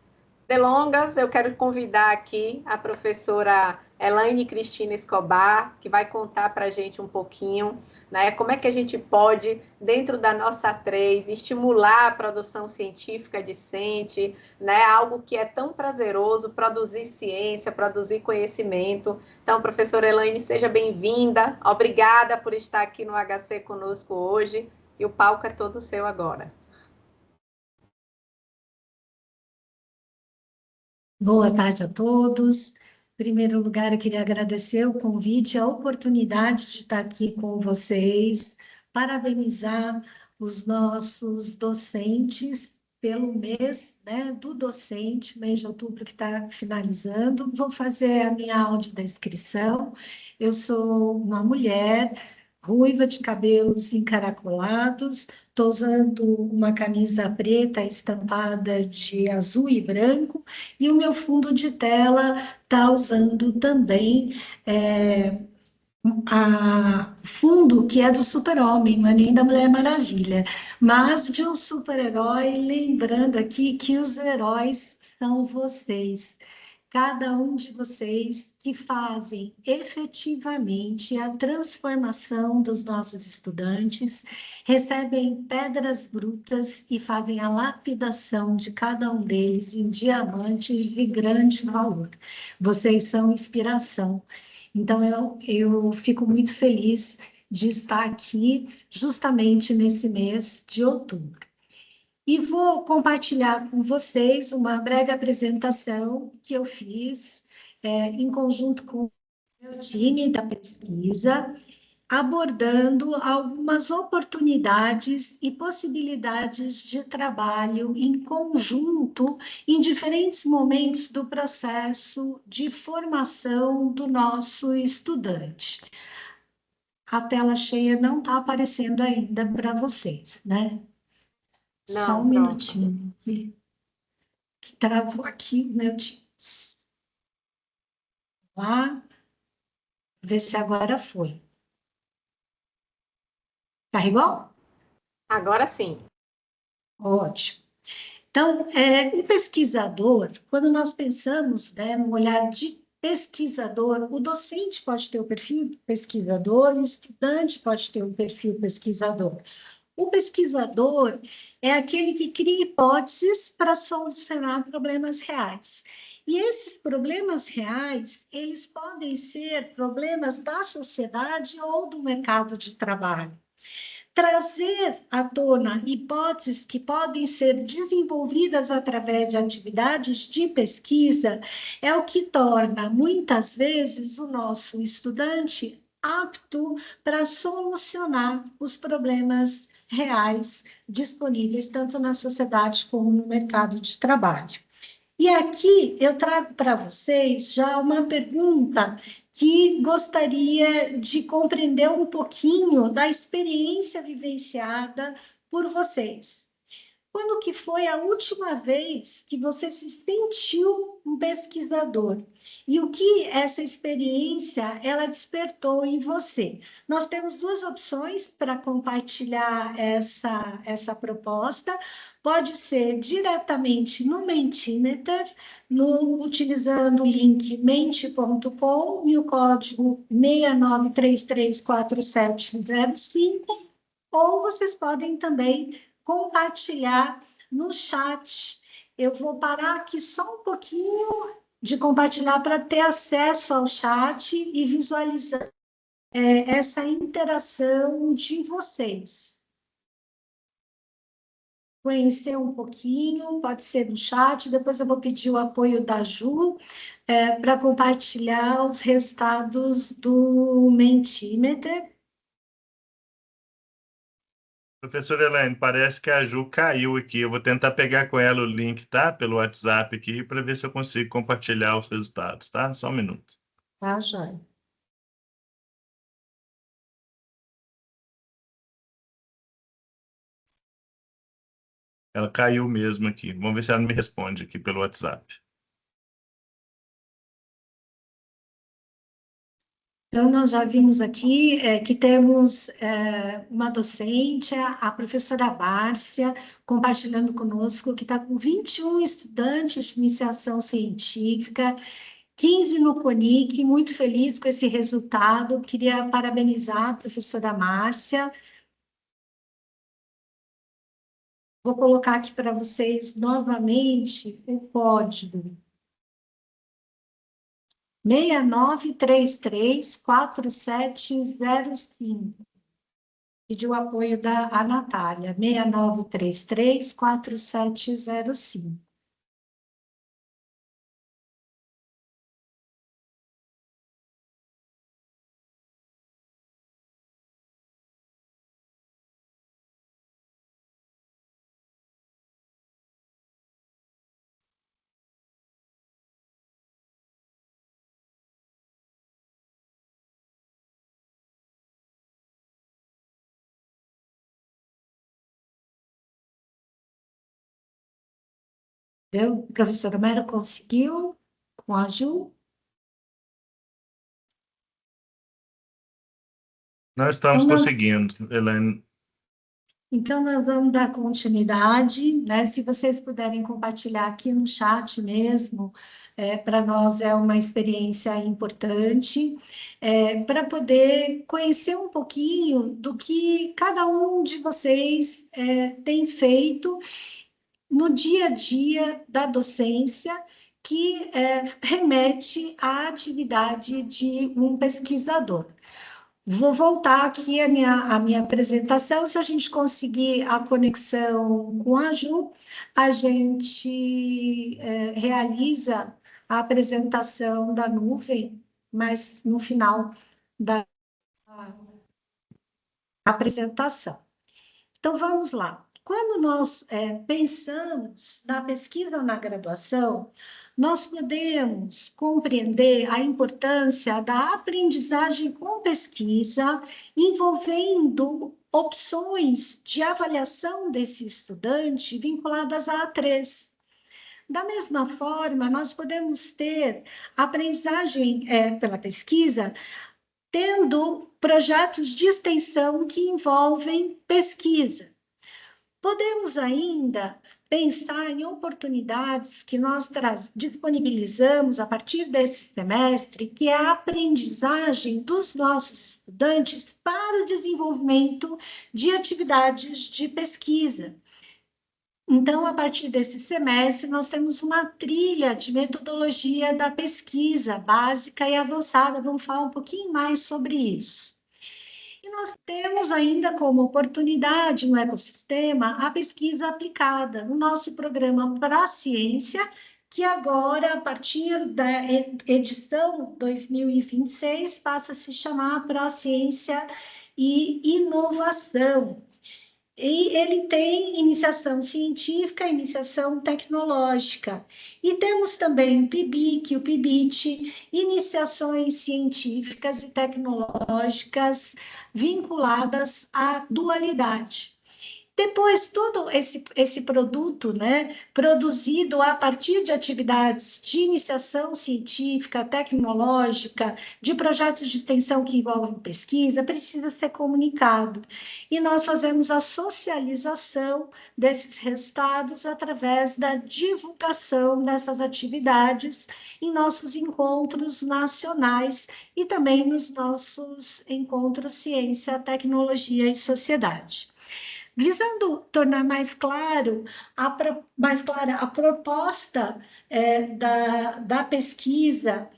delongas, eu quero convidar aqui a professora Elaine Cristina Escobar, que vai contar para a gente um pouquinho, né, como é que a gente pode, dentro da nossa 3, estimular a produção científica decente, né, algo que é tão prazeroso, produzir ciência, produzir conhecimento. Então, professora Elaine, seja bem-vinda, obrigada por estar aqui no HC conosco hoje, e o palco é todo seu agora. Boa tarde a todos. Em primeiro lugar, eu queria agradecer o convite, a oportunidade de estar aqui com vocês, parabenizar os nossos docentes pelo mês, né, do docente, mês de outubro que está finalizando. Vou fazer a minha audiodescrição. Eu sou uma mulher ruiva de cabelos encaracolados, estou usando uma camisa preta estampada de azul e branco, e o meu fundo de tela está usando também fundo que é do Super-Homem, não é nem da Mulher Maravilha, mas de um super-herói, lembrando aqui que os heróis são vocês. Cada um de vocês que fazem efetivamente a transformação dos nossos estudantes, recebem pedras brutas e fazem a lapidação de cada um deles em diamantes de grande valor. Vocês são inspiração. Então, eu fico muito feliz de estar aqui justamente nesse mês de outubro. E vou compartilhar com vocês uma breve apresentação que eu fiz em conjunto com o meu time da pesquisa, abordando algumas oportunidades e possibilidades de trabalho em conjunto em diferentes momentos do processo de formação do nosso estudante. A tela cheia não está aparecendo ainda para vocês, né? Só Não, um pronto. minutinho, que travou aqui o meu Teams. Lá, ver se agora foi. Carregou? Agora sim. Ótimo. Então, o pesquisador, quando nós pensamos, né, no olhar de pesquisador, o docente pode ter o perfil pesquisador, o estudante pode ter o perfil pesquisador. O pesquisador é aquele que cria hipóteses para solucionar problemas reais. E esses problemas reais, eles podem ser problemas da sociedade ou do mercado de trabalho. Trazer à tona hipóteses que podem ser desenvolvidas através de atividades de pesquisa é o que torna, muitas vezes, o nosso estudante apto para solucionar os problemas reais disponíveis tanto na sociedade como no mercado de trabalho. E aqui eu trago para vocês já uma pergunta que gostaria de compreender um pouquinho da experiência vivenciada por vocês. Quando que foi a última vez que você se sentiu um pesquisador? E o que essa experiência ela despertou em você? Nós temos duas opções para compartilhar essa proposta. Pode ser diretamente no Mentimeter, utilizando o link mente.com e o código 69334705, ou vocês podem também compartilhar no chat. Eu vou parar aqui só um pouquinho de compartilhar para ter acesso ao chat e visualizar essa interação de vocês. Conhecer um pouquinho, pode ser no chat, depois eu vou pedir o apoio da Ju para compartilhar os resultados do Mentimeter. Professora Elaine, parece que a Ju caiu aqui. Eu vou tentar pegar com ela o link, tá? Pelo WhatsApp aqui, para ver se eu consigo compartilhar os resultados, tá? Só um minuto. Tá, joia. Ela caiu mesmo aqui. Vamos ver se ela me responde aqui pelo WhatsApp. Então, nós já vimos aqui que temos uma docente, a professora Márcia, compartilhando conosco, que está com 21 estudantes de iniciação científica, 15 no CONIC, muito feliz com esse resultado. Queria parabenizar a professora Márcia. Vou colocar aqui para vocês novamente o código 69334705. Pediu o apoio da Natália, 69334705. Deu? O professor Homero conseguiu com a Ju? Nós estamos Então, conseguindo, Elaine. Então, nós vamos dar continuidade, né? Se vocês puderem compartilhar aqui no chat mesmo, para nós é uma experiência importante, para poder conhecer um pouquinho do que cada um de vocês tem feito no dia a dia da docência, que remete à atividade de um pesquisador. Vou voltar aqui a minha apresentação. Se a gente conseguir a conexão com a Ju, a gente realiza a apresentação da nuvem, mas no final da apresentação. Então, vamos lá. Quando nós pensamos na pesquisa ou na graduação, nós podemos compreender a importância da aprendizagem com pesquisa, envolvendo opções de avaliação desse estudante vinculadas à A3. Da mesma forma, nós podemos ter aprendizagem pela pesquisa, tendo projetos de extensão que envolvem pesquisa. Podemos ainda pensar em oportunidades que nós disponibilizamos a partir desse semestre, que é a aprendizagem dos nossos estudantes para o desenvolvimento de atividades de pesquisa. Então, a partir desse semestre, nós temos uma trilha de metodologia da pesquisa básica e avançada. Vamos falar um pouquinho mais sobre isso. E nós temos ainda como oportunidade no ecossistema a pesquisa aplicada no nosso programa ProCiência, que agora, a partir da edição 2026, passa a se chamar ProCiência e Inovação. E ele tem iniciação científica, iniciação tecnológica. E temos também o PIBIC, o PIBIT, iniciações científicas e tecnológicas vinculadas à dualidade. Depois, todo esse produto, né, produzido a partir de atividades de iniciação científica, tecnológica, de projetos de extensão que envolvem pesquisa, precisa ser comunicado. E nós fazemos a socialização desses resultados através da divulgação dessas atividades em nossos encontros nacionais e também nos nossos encontros Ciência, Tecnologia e Sociedade. Visando tornar mais clara a proposta da pesquisa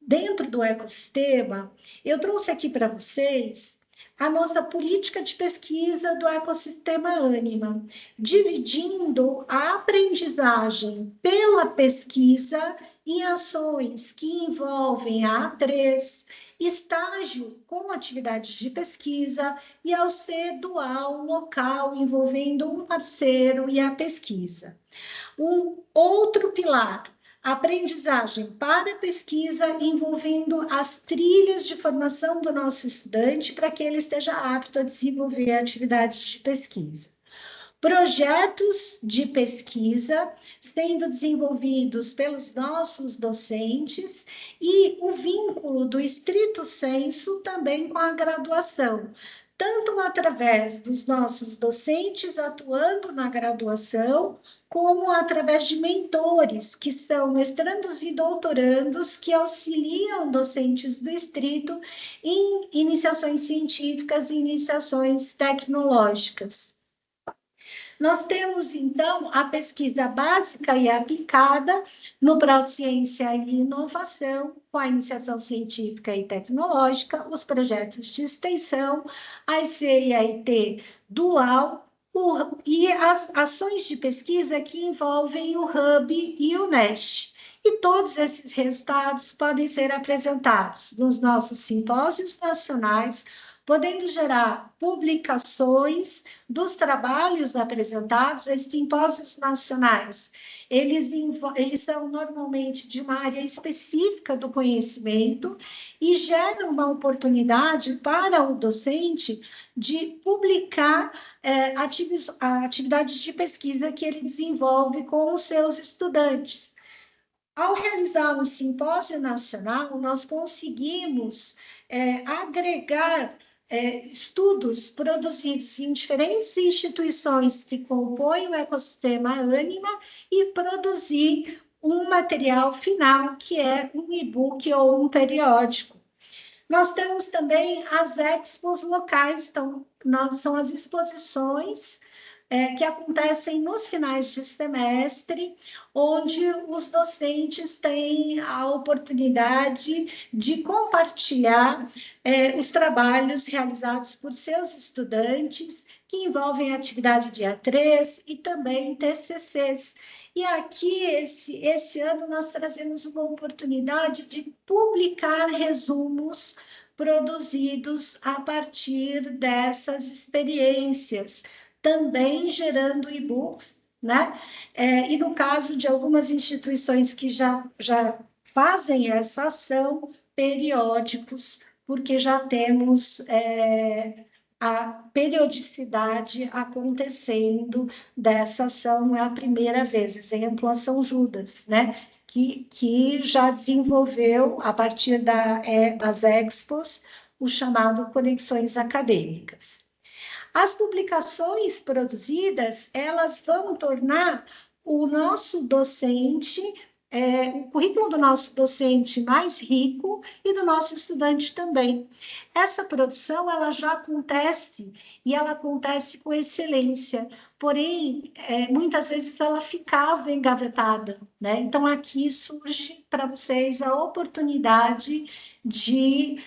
dentro do ecossistema, eu trouxe aqui para vocês a nossa política de pesquisa do ecossistema Ânima, dividindo a aprendizagem pela pesquisa em ações que envolvem a A3, estágio com atividades de pesquisa e ao ser dual local, envolvendo um parceiro e a pesquisa. Um outro pilar, aprendizagem para pesquisa, envolvendo as trilhas de formação do nosso estudante para que ele esteja apto a desenvolver atividades de pesquisa. projetos de pesquisa sendo desenvolvidos pelos nossos docentes e o vínculo do estrito sensu também com a graduação, tanto através dos nossos docentes atuando na graduação, como através de mentores, que são mestrandos e doutorandos, que auxiliam docentes do estrito em iniciações científicas e iniciações tecnológicas. Nós temos, então, a pesquisa básica e aplicada no Pró-Ciência e Inovação, com a iniciação científica e tecnológica, os projetos de extensão, a IC e a IT dual, e as ações de pesquisa que envolvem o Hub e o NEST. E todos esses resultados podem ser apresentados nos nossos simpósios nacionais, podendo gerar publicações dos trabalhos apresentados. Esses simpósios nacionais, eles são normalmente de uma área específica do conhecimento e geram uma oportunidade para o docente de publicar atividades de pesquisa que ele desenvolve com os seus estudantes. Ao realizar um simpósio nacional, nós conseguimos agregar estudos produzidos em diferentes instituições que compõem o ecossistema Ânima e produzir um material final, que é um e-book ou um periódico. Nós temos também as expos locais, então, são as exposições que acontecem nos finais de semestre, onde os docentes têm a oportunidade de compartilhar os trabalhos realizados por seus estudantes, que envolvem atividade de A3 e também TCCs. E aqui, esse ano, nós trazemos uma oportunidade de publicar resumos produzidos a partir dessas experiências, também gerando e-books, né? E no caso de algumas instituições que já fazem essa ação, periódicos, porque já temos a periodicidade acontecendo dessa ação, não é a primeira vez. Exemplo, a São Judas, né? Que já desenvolveu, a partir das expos, o chamado Conexões Acadêmicas. As publicações produzidas, elas vão tornar o nosso docente, o currículo do nosso docente mais rico e do nosso estudante também. Essa produção, ela já acontece, e ela acontece com excelência, porém, muitas vezes ela ficava engavetada, né? Então, aqui surge para vocês a oportunidade de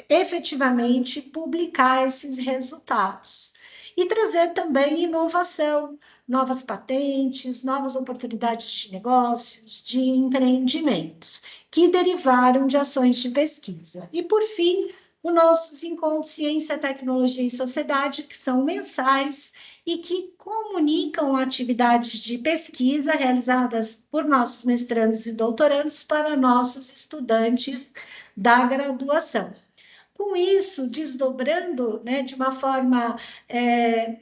efetivamente publicar esses resultados e trazer também inovação, novas patentes, novas oportunidades de negócios, de empreendimentos, que derivaram de ações de pesquisa. E, por fim, os nossos encontros Ciência, Tecnologia e Sociedade, que são mensais e que comunicam atividades de pesquisa realizadas por nossos mestrandos e doutorandos para nossos estudantes da graduação. Com isso, desdobrando, né, de uma forma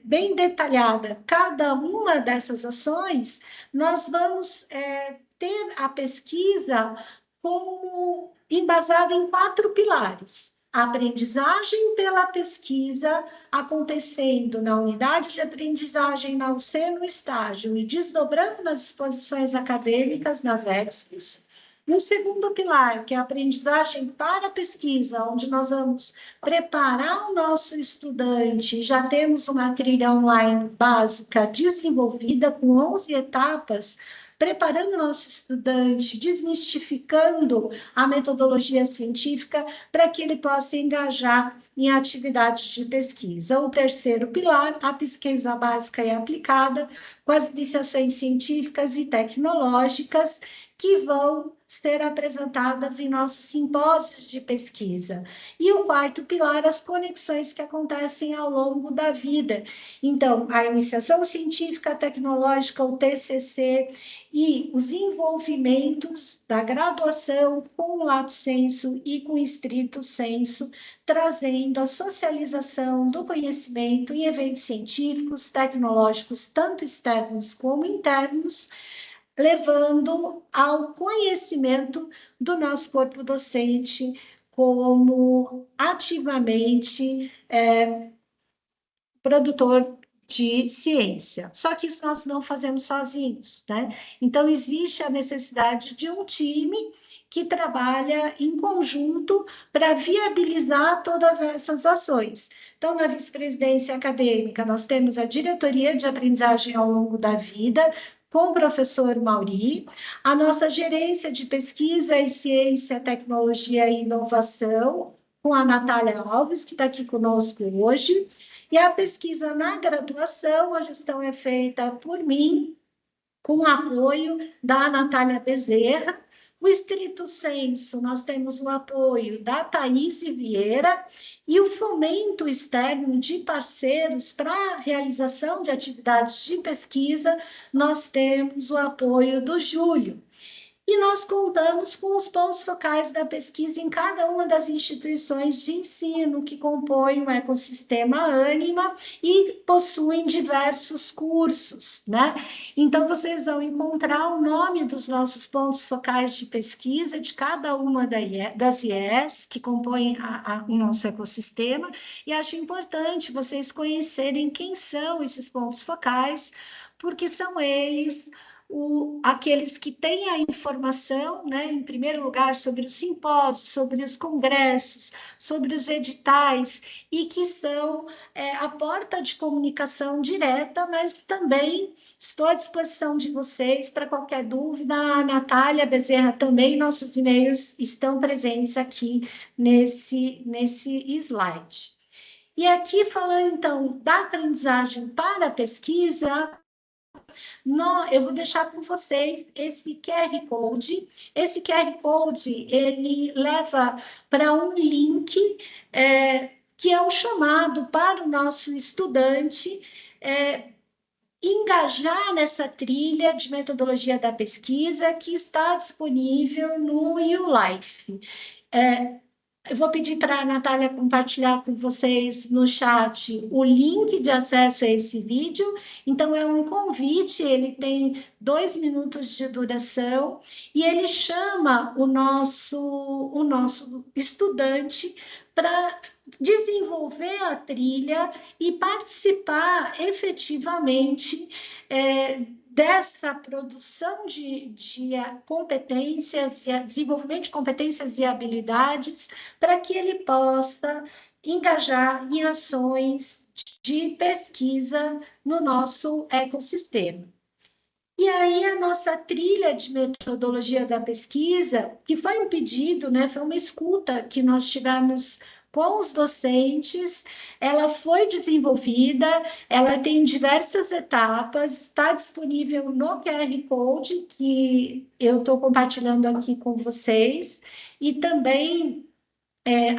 bem detalhada cada uma dessas ações, nós vamos ter a pesquisa como embasada em 4 pilares. A aprendizagem pela pesquisa acontecendo na unidade de aprendizagem na UC no estágio e desdobrando nas exposições acadêmicas, nas expos. No segundo pilar, que é a aprendizagem para a pesquisa, onde nós vamos preparar o nosso estudante, já temos uma trilha online básica desenvolvida com 11 etapas, preparando o nosso estudante, desmistificando a metodologia científica para que ele possa engajar em atividades de pesquisa. O terceiro pilar, a pesquisa básica e aplicada, com as iniciações científicas e tecnológicas, que vão ser apresentadas em nossos simpósios de pesquisa. E o quarto pilar, as conexões que acontecem ao longo da vida. Então, a iniciação científica tecnológica, o TCC, e os envolvimentos da graduação com o lato sensu e com o estrito sensu, trazendo a socialização do conhecimento em eventos científicos, tecnológicos, tanto externos como internos, levando ao conhecimento do nosso corpo docente como ativamente produtor de ciência. Só que isso nós não fazemos sozinhos, né? Então, existe a necessidade de um time que trabalha em conjunto para viabilizar todas essas ações. Então, na vice-presidência acadêmica, nós temos a diretoria de aprendizagem ao longo da vida, com o professor Mauri, a nossa gerência de pesquisa e ciência, tecnologia e inovação, com a Natália Alves, que está aqui conosco hoje, e a pesquisa na graduação, a gestão é feita por mim, com o apoio da Natália Bezerra. O estrito sensu, nós temos o apoio da Thaís Vieira e o fomento externo de parceiros para a realização de atividades de pesquisa, nós temos o apoio do Júlio. E nós contamos com os pontos focais da pesquisa em cada uma das instituições de ensino que compõem o ecossistema Ânima e possuem diversos cursos, né? Então, vocês vão encontrar o nome dos nossos pontos focais de pesquisa de cada uma das IES que compõem o nosso ecossistema, e acho importante vocês conhecerem quem são esses pontos focais, porque são eles aqueles que têm a informação, né, em primeiro lugar, sobre os simpósios, sobre os congressos, sobre os editais, e que são a porta de comunicação direta, mas também estou à disposição de vocês para qualquer dúvida. A Natália Bezerra também, nossos e-mails estão presentes aqui nesse slide. E aqui, falando, então, da aprendizagem para a pesquisa, eu vou deixar com vocês esse QR Code. Esse QR Code, ele leva para um link que é um chamado para o nosso estudante engajar nessa trilha de metodologia da pesquisa que está disponível no YouLife. Eu vou pedir para a Natália compartilhar com vocês no chat o link de acesso a esse vídeo. Então, é um convite, ele tem 2 minutos de duração, e ele chama o nosso estudante para desenvolver a trilha e participar efetivamente dessa produção de competências, desenvolvimento de competências e habilidades, para que ele possa engajar em ações de pesquisa no nosso ecossistema. E aí a nossa trilha de metodologia da pesquisa, que foi um pedido, né, foi uma escuta que nós tivemos com os docentes, ela foi desenvolvida, ela tem diversas etapas, está disponível no QR Code, que eu estou compartilhando aqui com vocês, e também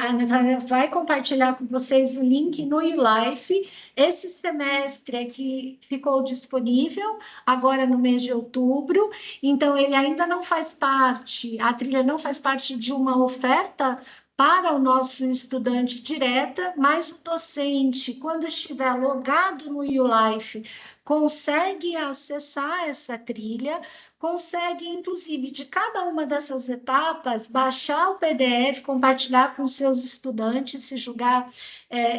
a Natália vai compartilhar com vocês o link no YouLife. Esse semestre aqui ficou disponível, agora no mês de outubro, então ele ainda não faz parte, a trilha não faz parte de uma oferta para o nosso estudante direta, mas o docente, quando estiver logado no YouLife, consegue acessar essa trilha, consegue, inclusive, de cada uma dessas etapas, baixar o PDF, compartilhar com seus estudantes, se julgar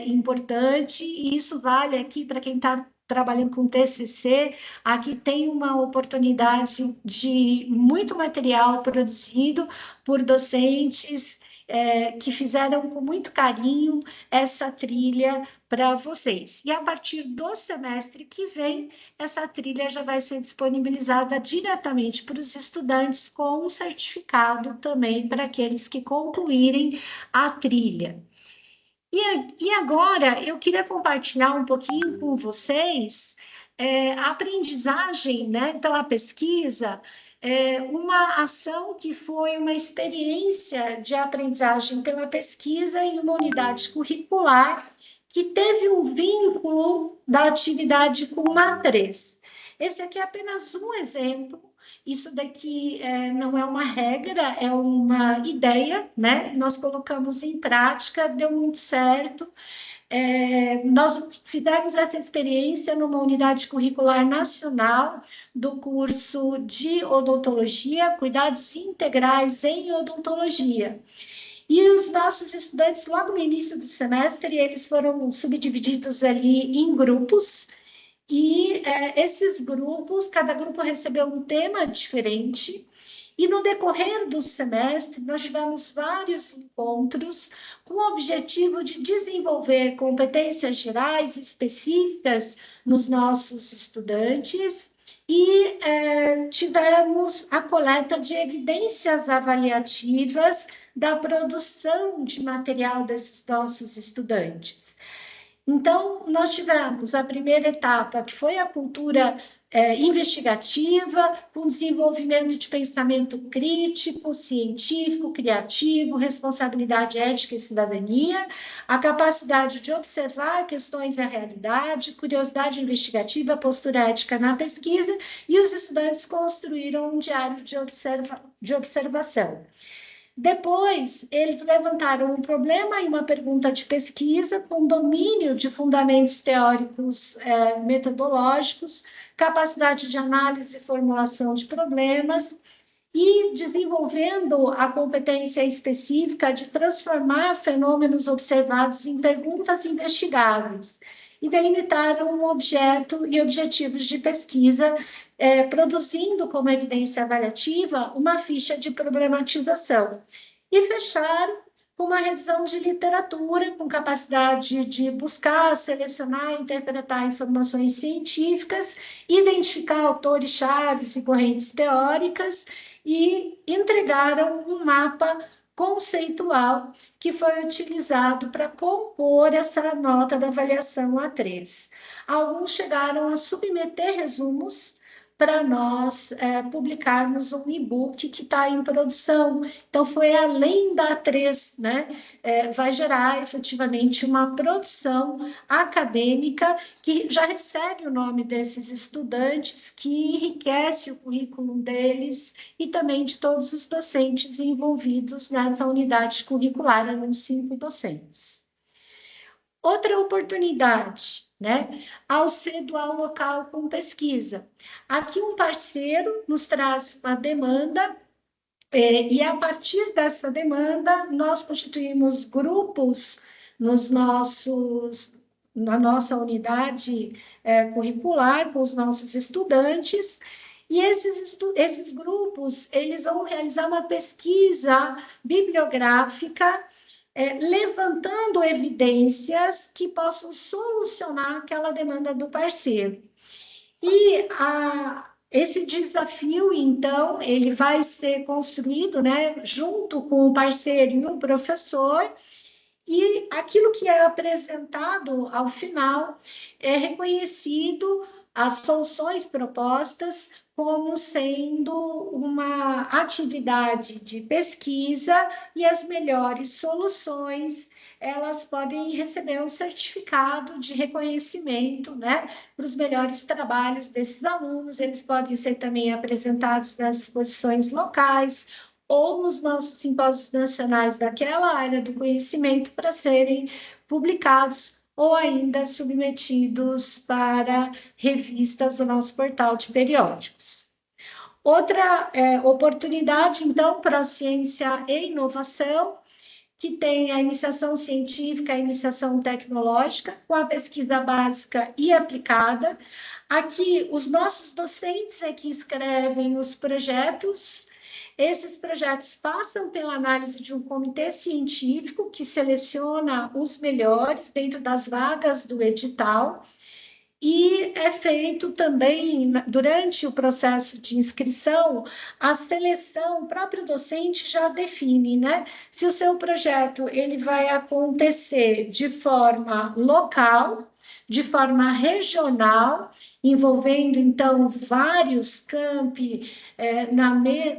importante, e isso vale aqui para quem está trabalhando com TCC, aqui tem uma oportunidade de muito material produzido por docentes que fizeram com muito carinho essa trilha para vocês. E a partir do semestre que vem, essa trilha já vai ser disponibilizada diretamente para os estudantes, com um certificado também para aqueles que concluírem a trilha. E agora eu queria compartilhar um pouquinho com vocês a aprendizagem, né, pela pesquisa, uma ação que foi uma experiência de aprendizagem pela pesquisa em uma unidade curricular que teve um vínculo da atividade com matriz. Esse aqui é apenas um exemplo. Isso daqui não é uma regra, é uma ideia, né? Nós colocamos em prática, deu muito certo. Nós fizemos essa experiência numa unidade curricular nacional do curso de odontologia, cuidados integrais em odontologia. E os nossos estudantes, logo no início do semestre, eles foram subdivididos ali em grupos, e esses grupos, cada grupo recebeu um tema diferente, e no decorrer do semestre, nós tivemos vários encontros com o objetivo de desenvolver competências gerais específicas nos nossos estudantes, e tivemos a coleta de evidências avaliativas da produção de material desses nossos estudantes. Então, nós tivemos a primeira etapa, que foi a cultura investigativa, com desenvolvimento de pensamento crítico, científico, criativo, responsabilidade ética e cidadania, a capacidade de observar questões da realidade, curiosidade investigativa, postura ética na pesquisa, e os estudantes construíram um diário de observação. Depois, eles levantaram um problema e uma pergunta de pesquisa com domínio de fundamentos teóricos metodológicos, capacidade de análise e formulação de problemas, e desenvolvendo a competência específica de transformar fenômenos observados em perguntas investigáveis, e delimitaram um objeto e objetivos de pesquisa, produzindo como evidência avaliativa uma ficha de problematização. E fecharam com uma revisão de literatura, com capacidade de buscar, selecionar, interpretar informações científicas, identificar autores chaves e correntes teóricas, e entregaram um mapa conceitual que foi utilizado para compor essa nota da avaliação A3. Alguns chegaram a submeter resumos para nós publicarmos um e-book que está em produção. Então, foi além da A3, né? Vai gerar efetivamente uma produção acadêmica que já recebe o nome desses estudantes, que enriquece o currículo deles e também de todos os docentes envolvidos nessa unidade curricular, eram 5 docentes. Outra oportunidade, né? Ao ser dual local com pesquisa. Aqui um parceiro nos traz uma demanda, e a partir dessa demanda, nós constituímos grupos na nossa unidade curricular, com os nossos estudantes, e esses grupos, eles vão realizar uma pesquisa bibliográfica, levantando evidências que possam solucionar aquela demanda do parceiro. E esse desafio, então, ele vai ser construído, né, junto com o parceiro e o professor, e aquilo que é apresentado ao final é reconhecido, as soluções propostas, como sendo uma atividade de pesquisa, e as melhores soluções, elas podem receber um certificado de reconhecimento, né, para os melhores trabalhos desses alunos. Eles podem ser também apresentados nas exposições locais, ou nos nossos simpósios nacionais daquela área do conhecimento, para serem publicados ou ainda submetidos para revistas do nosso portal de periódicos. Outra oportunidade, então, para a ciência e inovação, que tem a iniciação científica, a iniciação tecnológica, com a pesquisa básica e aplicada. Aqui, os nossos docentes é que escrevem os projetos. Esses projetos passam pela análise de um comitê científico que seleciona os melhores dentro das vagas do edital, e é feito também, durante o processo de inscrição, a seleção. O próprio docente já define, né, se o seu projeto ele vai acontecer de forma local, de forma regional, envolvendo, então, vários campi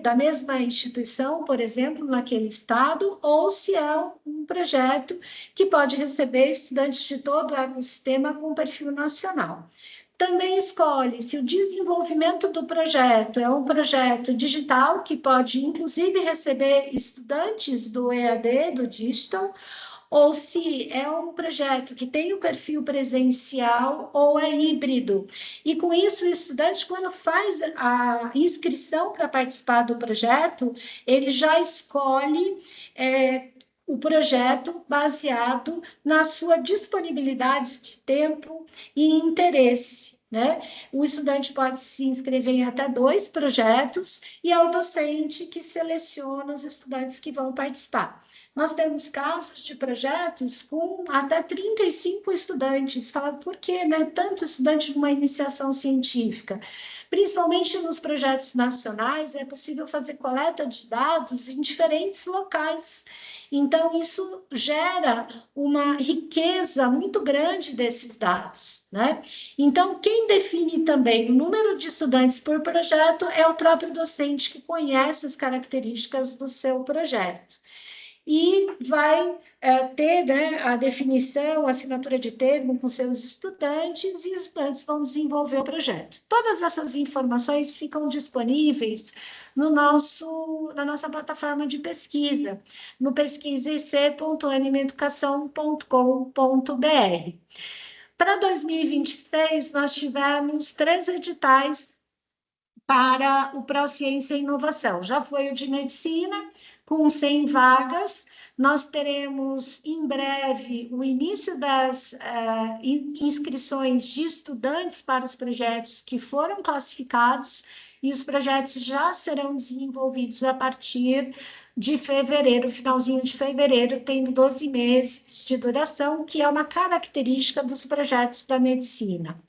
da mesma instituição, por exemplo, naquele estado, ou se é um projeto que pode receber estudantes de todo o ecossistema com perfil nacional. Também escolhe se o desenvolvimento do projeto é um projeto digital, que pode, inclusive, receber estudantes do EAD, do Digital, ou se é um projeto que tem o perfil presencial ou é híbrido. E com isso, o estudante, quando faz a inscrição para participar do projeto, ele já escolhe o projeto baseado na sua disponibilidade de tempo e interesse. Né? O estudante pode se inscrever em até 2 projetos e é o docente que seleciona os estudantes que vão participar. Nós temos casos de projetos com até 35 estudantes. Fala, por que, né? Tanto estudante de uma iniciação científica? Principalmente nos projetos nacionais, é possível fazer coleta de dados em diferentes locais. Então, isso gera uma riqueza muito grande desses dados, né? Então, quem define também o número de estudantes por projeto é o próprio docente que conhece as características do seu projeto. E vai ter, né, a definição, a assinatura de termo com seus estudantes, e os estudantes vão desenvolver o projeto. Todas essas informações ficam disponíveis na nossa plataforma de pesquisa, no pesquisaic.animeeducação.com.br. Para 2026, nós tivemos 3 editais para o Pró-Ciência e Inovação. Já foi o de Medicina, com 100 vagas. Nós teremos, em breve, o início das inscrições de estudantes para os projetos que foram classificados, e os projetos já serão desenvolvidos a partir de fevereiro, finalzinho de fevereiro, tendo 12 meses de duração, que é uma característica dos projetos da medicina.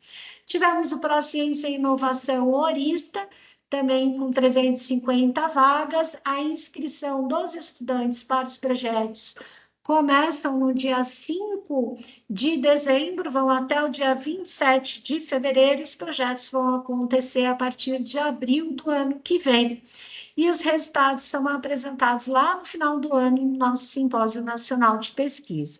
Tivemos o Pró-Ciência e Inovação Horista, também com 350 vagas. A inscrição dos estudantes para os projetos começam no dia 5 de dezembro, vão até o dia 27 de fevereiro. Os projetos vão acontecer a partir de abril do ano que vem. E os resultados são apresentados lá no final do ano, no nosso Simpósio Nacional de Pesquisa.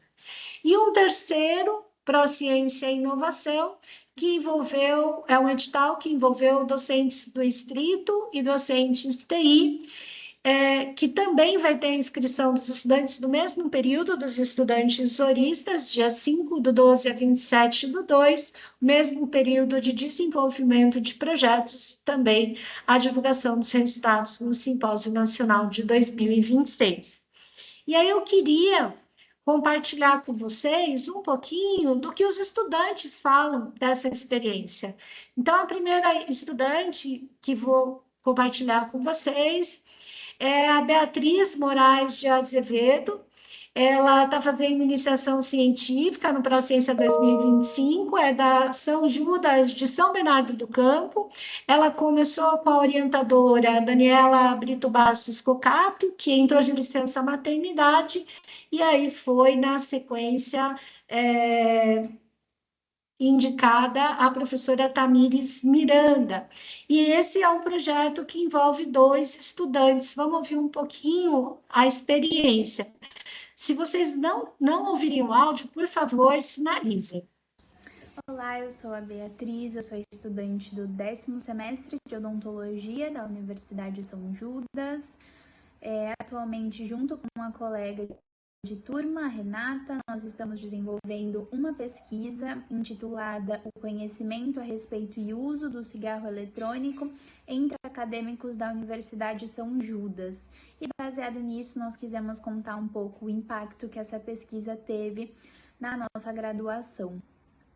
E um terceiro, Pró-Ciência e Inovação, que envolveu, é um edital que envolveu docentes do Distrito e docentes TI, que também vai ter a inscrição dos estudantes do mesmo período dos estudantes horistas, dia 5/12 a 27/2, mesmo período de desenvolvimento de projetos, também a divulgação dos resultados no Simpósio Nacional de 2026. E aí eu queria compartilhar com vocês um pouquinho do que os estudantes falam dessa experiência. Então, a primeira estudante que vou compartilhar com vocês é a Beatriz Moraes de Azevedo. Ela está fazendo iniciação científica no Pró-Ciência 2025, é da São Judas de São Bernardo do Campo. Ela começou com a orientadora Daniela Brito Bastos Cocato, que entrou de licença maternidade, e aí foi, na sequência, indicada a professora Tamires Miranda. E esse é um projeto que envolve 2 estudantes. Vamos ouvir um pouquinho a experiência. Se vocês não ouvirem o áudio, por favor, sinalizem. Olá, eu sou a Beatriz, eu sou estudante do 10º semestre de Odontologia da Universidade São Judas. Atualmente, junto com uma colega de turma, a Renata, nós estamos desenvolvendo uma pesquisa intitulada O Conhecimento a Respeito e Uso do Cigarro Eletrônico entre acadêmicos da Universidade São Judas. E baseado nisso, nós quisemos contar um pouco o impacto que essa pesquisa teve na nossa graduação.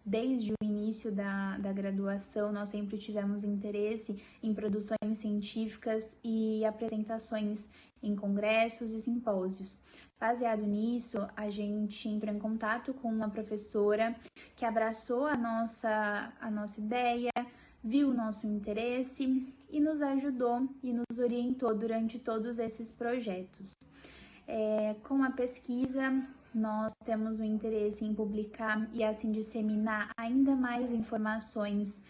Desde o início da graduação, nós sempre tivemos interesse em produções científicas e apresentações em congressos e simpósios. Baseado nisso, a gente entrou em contato com uma professora que abraçou a nossa ideia, viu o nosso interesse e nos ajudou e nos orientou durante todos esses projetos. Com a pesquisa, nós temos o interesse em publicar e assim disseminar ainda mais informações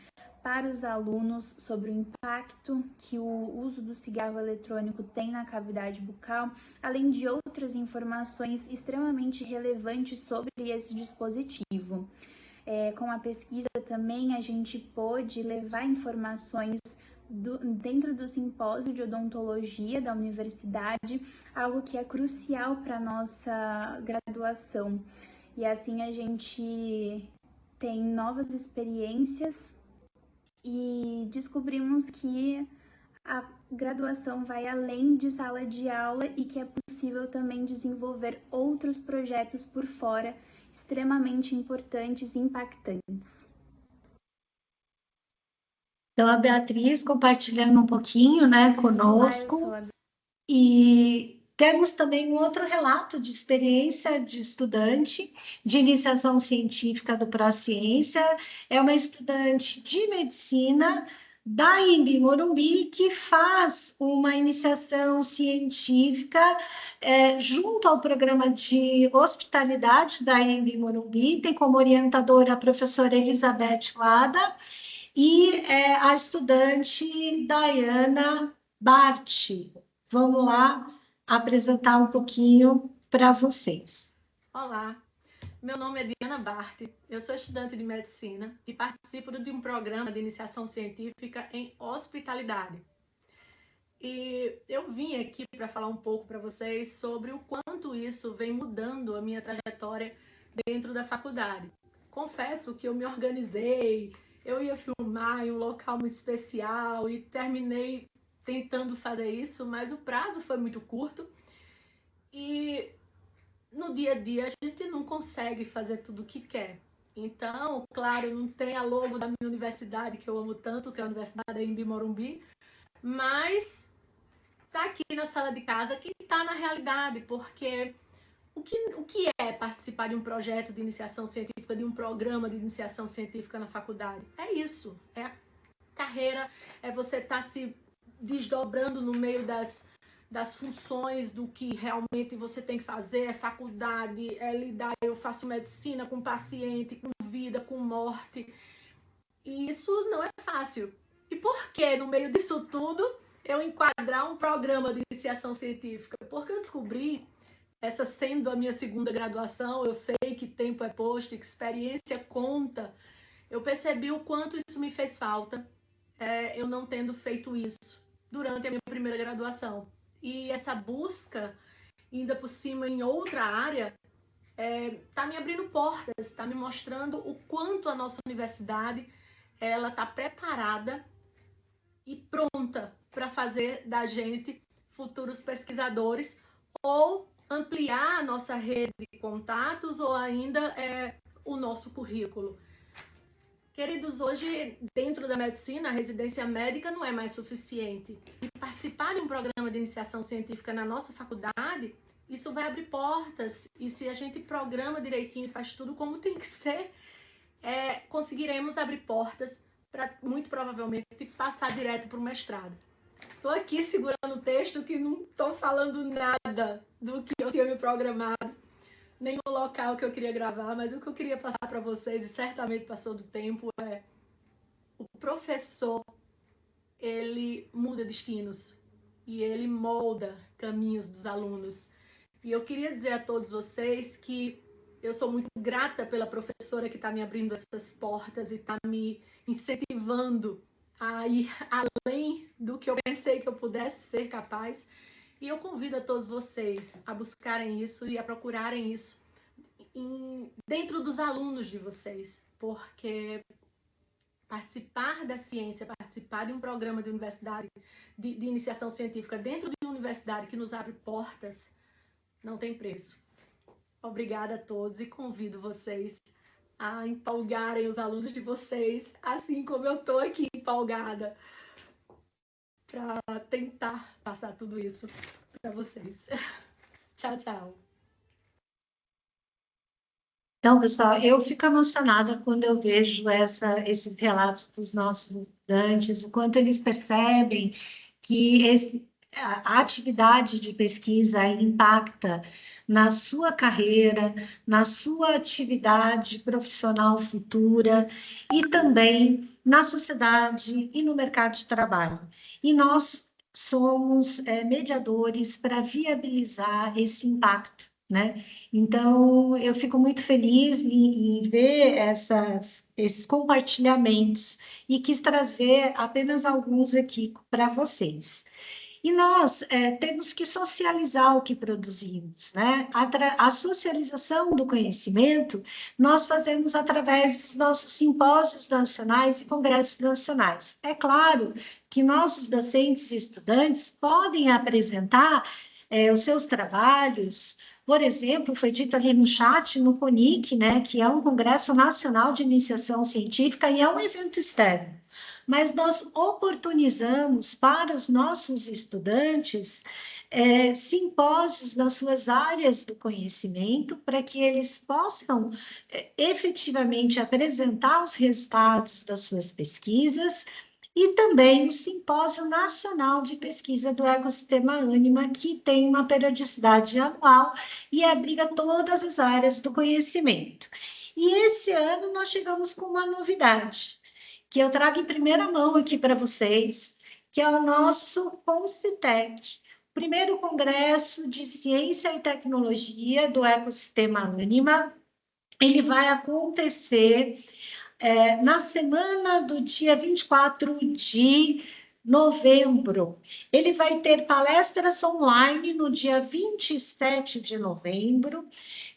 para os alunos sobre o impacto que o uso do cigarro eletrônico tem na cavidade bucal, além de outras informações extremamente relevantes sobre esse dispositivo. Com a pesquisa também a gente pôde levar informações dentro do simpósio de odontologia da universidade, algo que é crucial para a nossa graduação. E assim a gente tem novas experiências e descobrimos que a graduação vai além de sala de aula e que é possível também desenvolver outros projetos por fora, extremamente importantes e impactantes. Então, a Beatriz compartilhando um pouquinho, né, conosco. Olá, eu sou a... E temos também um outro relato de experiência de estudante de iniciação científica do Pró-Ciência. É uma estudante de medicina da IMB Morumbi que faz uma iniciação científica junto ao programa de hospitalidade da IMB Morumbi. Tem como orientadora a professora Elizabeth Wada e a estudante Diana Bart. Vamos lá apresentar um pouquinho para vocês. Olá, meu nome é Diana Bart, eu sou estudante de medicina e participo de um programa de iniciação científica em hospitalidade. E eu vim aqui para falar um pouco para vocês sobre o quanto isso vem mudando a minha trajetória dentro da faculdade. Confesso que eu me organizei, eu ia filmar em um local muito especial e terminei tentando fazer isso, mas o prazo foi muito curto e no dia a dia a gente não consegue fazer tudo o que quer. Então, claro, não tem a logo da minha universidade, que eu amo tanto, que é a Universidade IMB Morumbi, mas está aqui na sala de casa que está na realidade, porque o que é participar de um projeto de iniciação científica, de um programa de iniciação científica na faculdade? É isso, é a carreira, é você estar se desdobrando no meio das funções do que realmente você tem que fazer, é faculdade, é lidar, eu faço medicina com paciente, com vida, com morte, e isso não é fácil. E por que no meio disso tudo eu enquadrar um programa de iniciação científica? Porque eu descobri, essa sendo a minha segunda graduação, eu sei que tempo é posto, que experiência conta, eu percebi o quanto isso me fez falta, eu não tendo feito isso durante a minha primeira graduação. E essa busca, ainda por cima em outra área, está me abrindo portas, está me mostrando o quanto a nossa universidade ela está preparada e pronta para fazer da gente futuros pesquisadores ou ampliar a nossa rede de contatos ou ainda o nosso currículo. Queridos, hoje, dentro da medicina, a residência médica não é mais suficiente. E participar de um programa de iniciação científica na nossa faculdade, isso vai abrir portas. E se a gente programa direitinho e faz tudo como tem que ser, conseguiremos abrir portas para, muito provavelmente, passar direto para o mestrado. Estou aqui segurando o texto que não estou falando nada do que eu tinha me programado, nem o local que eu queria gravar, mas o que eu queria passar para vocês, e certamente passou do tempo, o professor, ele muda destinos e ele molda caminhos dos alunos. E eu queria dizer a todos vocês que eu sou muito grata pela professora que está me abrindo essas portas e está me incentivando a ir além do que eu pensei que eu pudesse ser capaz. E eu convido a todos vocês a buscarem isso e a procurarem isso dentro dos alunos de vocês, porque participar da ciência, participar de um programa de universidade, de iniciação científica dentro de uma universidade que nos abre portas, não tem preço. Obrigada a todos e convido vocês a empolgarem os alunos de vocês, assim como eu estou aqui empolgada, para tentar passar tudo isso para vocês. Tchau, tchau. Então, pessoal, eu fico emocionada quando eu vejo esses relatos dos nossos estudantes, o quanto eles percebem que a atividade de pesquisa impacta na sua carreira, na sua atividade profissional futura e também na sociedade e no mercado de trabalho. E nós somos mediadores para viabilizar esse impacto, né? Então, eu fico muito feliz em ver esses compartilhamentos e quis trazer apenas alguns aqui para vocês. E nós temos que socializar o que produzimos, né? A socialização do conhecimento nós fazemos através dos nossos simpósios nacionais e congressos nacionais. É claro que nossos docentes e estudantes podem apresentar os seus trabalhos. Por exemplo, foi dito ali no chat, no CONIC, né, que é um Congresso Nacional de Iniciação Científica e é um evento externo. Mas nós oportunizamos para os nossos estudantes simpósios nas suas áreas do conhecimento, para que eles possam efetivamente apresentar os resultados das suas pesquisas, e também o Simpósio Nacional de Pesquisa do Ecossistema Ânima, que tem uma periodicidade anual e abriga todas as áreas do conhecimento. E esse ano nós chegamos com uma novidade, que eu trago em primeira mão aqui para vocês, que é o nosso CONCITEC, primeiro Congresso de Ciência e Tecnologia do Ecossistema Ânima. Ele vai acontecer na semana do dia 24 de novembro. Ele vai ter palestras online no dia 27 de novembro.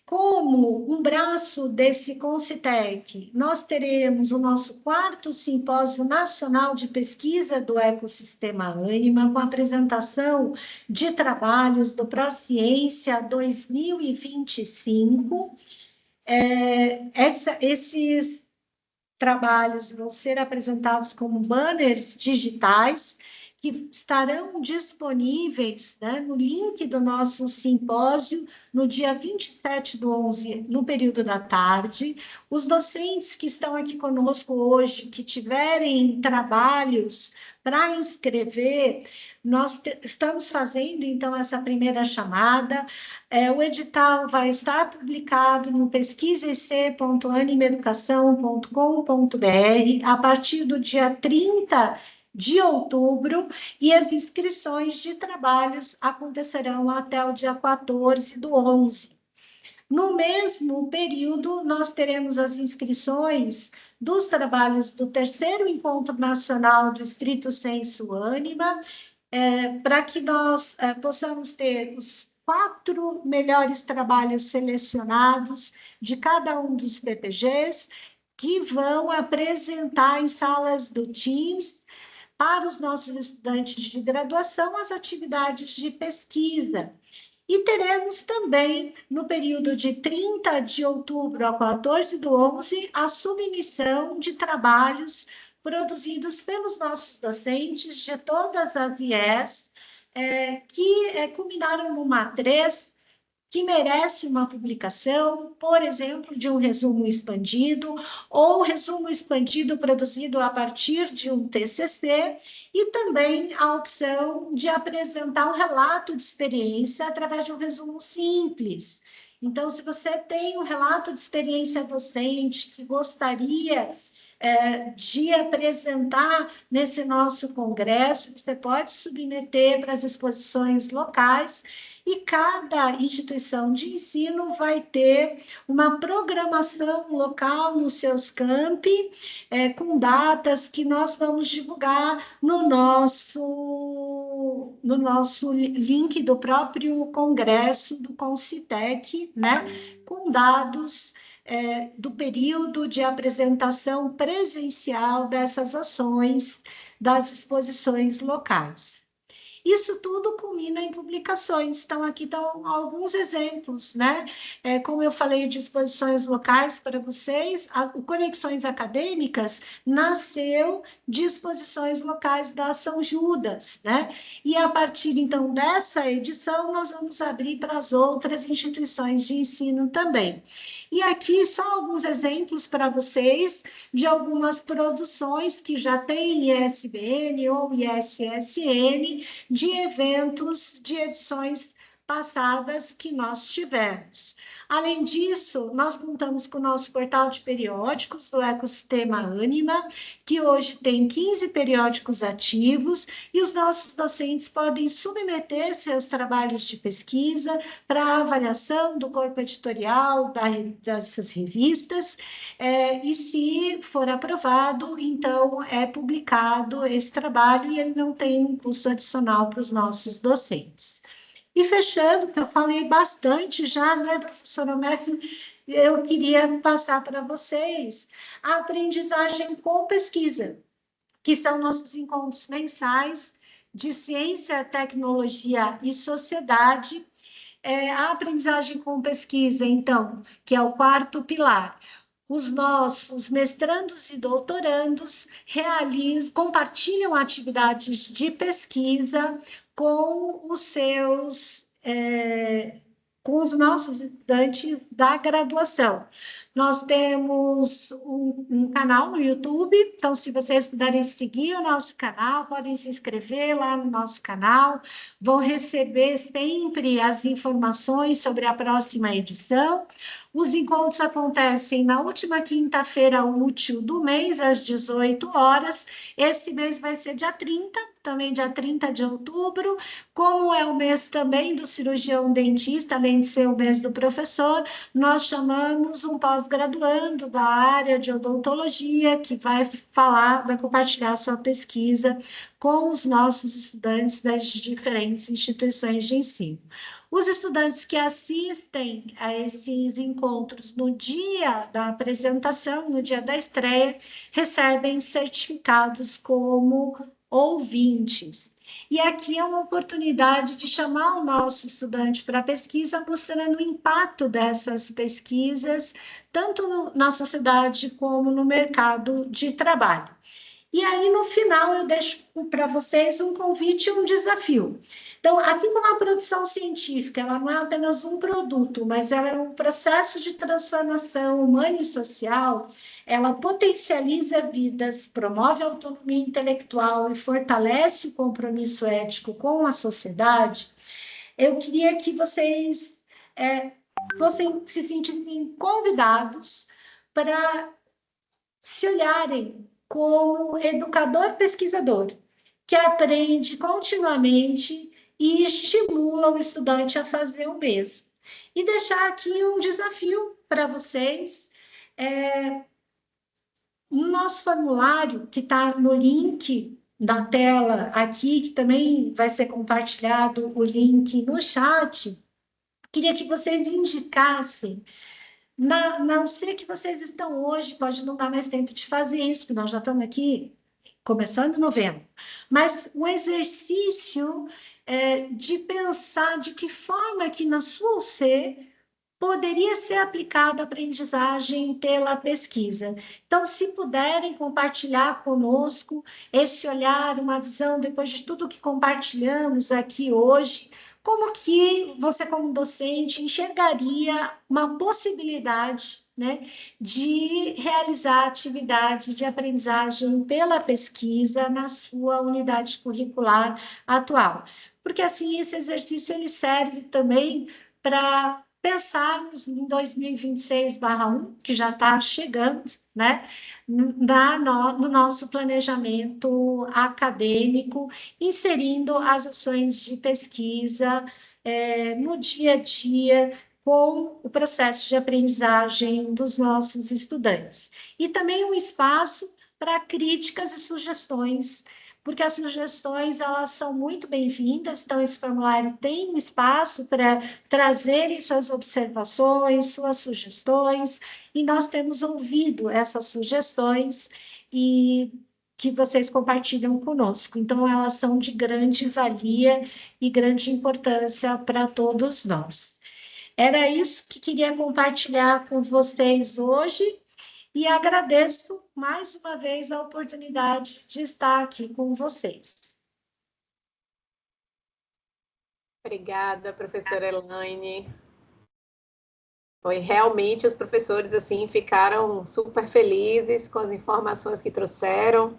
Como um braço desse CONCITEC, nós teremos o nosso 4º Simpósio Nacional de Pesquisa do Ecossistema Ânima, com apresentação de trabalhos do ProCiência 2025. Esses trabalhos vão ser apresentados como banners digitais, que estarão disponíveis, né, no link do nosso simpósio, no dia 27/11, no período da tarde. Os docentes que estão aqui conosco hoje, que tiverem trabalhos para inscrever, nós estamos fazendo, então, essa primeira chamada. O edital vai estar publicado no pesquisec.animeeducação.com.br a partir do dia 30 de outubro, e as inscrições de trabalhos acontecerão até o dia 14/11. No mesmo período, nós teremos as inscrições dos trabalhos do 3º Encontro Nacional do Stricto Sensu Ânima, para que nós possamos ter os 4 melhores trabalhos selecionados de cada um dos PPGs, que vão apresentar em salas do Teams para os nossos estudantes de graduação as atividades de pesquisa. E teremos também, no período de 30 de outubro a 14/11, a submissão de trabalhos produzidos pelos nossos docentes de todas as IES, que culminaram numa A3, que merece uma publicação, por exemplo, de um resumo expandido, ou resumo expandido produzido a partir de um TCC, e também a opção de apresentar um relato de experiência através de um resumo simples. Então, se você tem um relato de experiência docente que gostaria de apresentar nesse nosso congresso, você pode submeter para as exposições locais, e cada instituição de ensino vai ter uma programação local nos seus campi, com datas que nós vamos divulgar no nosso link do próprio congresso do CONCITEC, né, com dados do período de apresentação presencial dessas ações, das exposições locais. Isso tudo culmina em publicações. Então, aqui estão alguns exemplos, né? Como eu falei de exposições locais para vocês, o Conexões Acadêmicas nasceu de exposições locais da São Judas, né? E a partir, então, dessa edição, nós vamos abrir para as outras instituições de ensino também. E aqui só alguns exemplos para vocês de algumas produções que já têm ISBN ou ISSN, de eventos de edições passadas que nós tivemos. Além disso, nós contamos com o nosso portal de periódicos do ecossistema Ânima, que hoje tem 15 periódicos ativos, e os nossos docentes podem submeter seus trabalhos de pesquisa para avaliação do corpo editorial dessas revistas, e se for aprovado, então é publicado esse trabalho e ele não tem um custo adicional para os nossos docentes. E fechando, que eu falei bastante já, né, professora Merkel, eu queria passar para vocês a aprendizagem com pesquisa, que são nossos encontros mensais de ciência, tecnologia e sociedade. A aprendizagem com pesquisa, então, que é o quarto pilar. Os nossos mestrandos e doutorandos compartilham atividades de pesquisa com com os nossos estudantes da graduação. Nós temos um canal no YouTube, então, se vocês puderem seguir o nosso canal, podem se inscrever lá no nosso canal, vão receber sempre as informações sobre a próxima edição. Os encontros acontecem na última quinta-feira útil do mês, às 18 horas. Esse mês vai ser dia 30, também dia 30 de outubro. Como é o mês também do cirurgião dentista, além de ser o mês do professor, nós chamamos um pós-graduando da área de odontologia, que vai compartilhar sua pesquisa com os nossos estudantes das diferentes instituições de ensino. Os estudantes que assistem a esses encontros no dia da apresentação, no dia da estreia, recebem certificados como ouvintes. E aqui é uma oportunidade de chamar o nosso estudante para a pesquisa, mostrando o impacto dessas pesquisas, tanto na sociedade como no mercado de trabalho. E aí, no final, eu deixo para vocês um convite e um desafio. Então, assim como a produção científica, ela não é apenas um produto, mas ela é um processo de transformação humana e social, ela potencializa vidas, promove a autonomia intelectual e fortalece o compromisso ético com a sociedade. Eu queria que vocês se sentissem convidados para se olharem como educador pesquisador, que aprende continuamente e estimula o estudante a fazer o mesmo. E deixar aqui um desafio para vocês. No nosso formulário, que está no link da tela aqui, que também vai ser compartilhado o link no chat, queria que vocês indicassem. Não sei que vocês estão hoje, pode não dar mais tempo de fazer isso, porque nós já estamos aqui começando em novembro, mas o exercício de pensar de que forma que na sua UC poderia ser aplicada a aprendizagem pela pesquisa. Então, se puderem compartilhar conosco esse olhar, uma visão, depois de tudo que compartilhamos aqui hoje, como que você, como docente, enxergaria uma possibilidade, né, de realizar atividade de aprendizagem pela pesquisa na sua unidade curricular atual? Porque, assim, esse exercício ele serve também para pensarmos em 2026/1, que já está chegando, né, no nosso planejamento acadêmico, inserindo as ações de pesquisa no dia a dia, com o processo de aprendizagem dos nossos estudantes. E também um espaço para críticas e sugestões, porque as sugestões elas são muito bem-vindas, então esse formulário tem um espaço para trazerem suas observações, suas sugestões, e nós temos ouvido essas sugestões e que vocês compartilham conosco. Então, elas são de grande valia e grande importância para todos nós. Era isso que queria compartilhar com vocês hoje. E agradeço mais uma vez a oportunidade de estar aqui com vocês. Obrigada, professora Elaine. Foi realmente, os professores assim ficaram super felizes com as informações que trouxeram.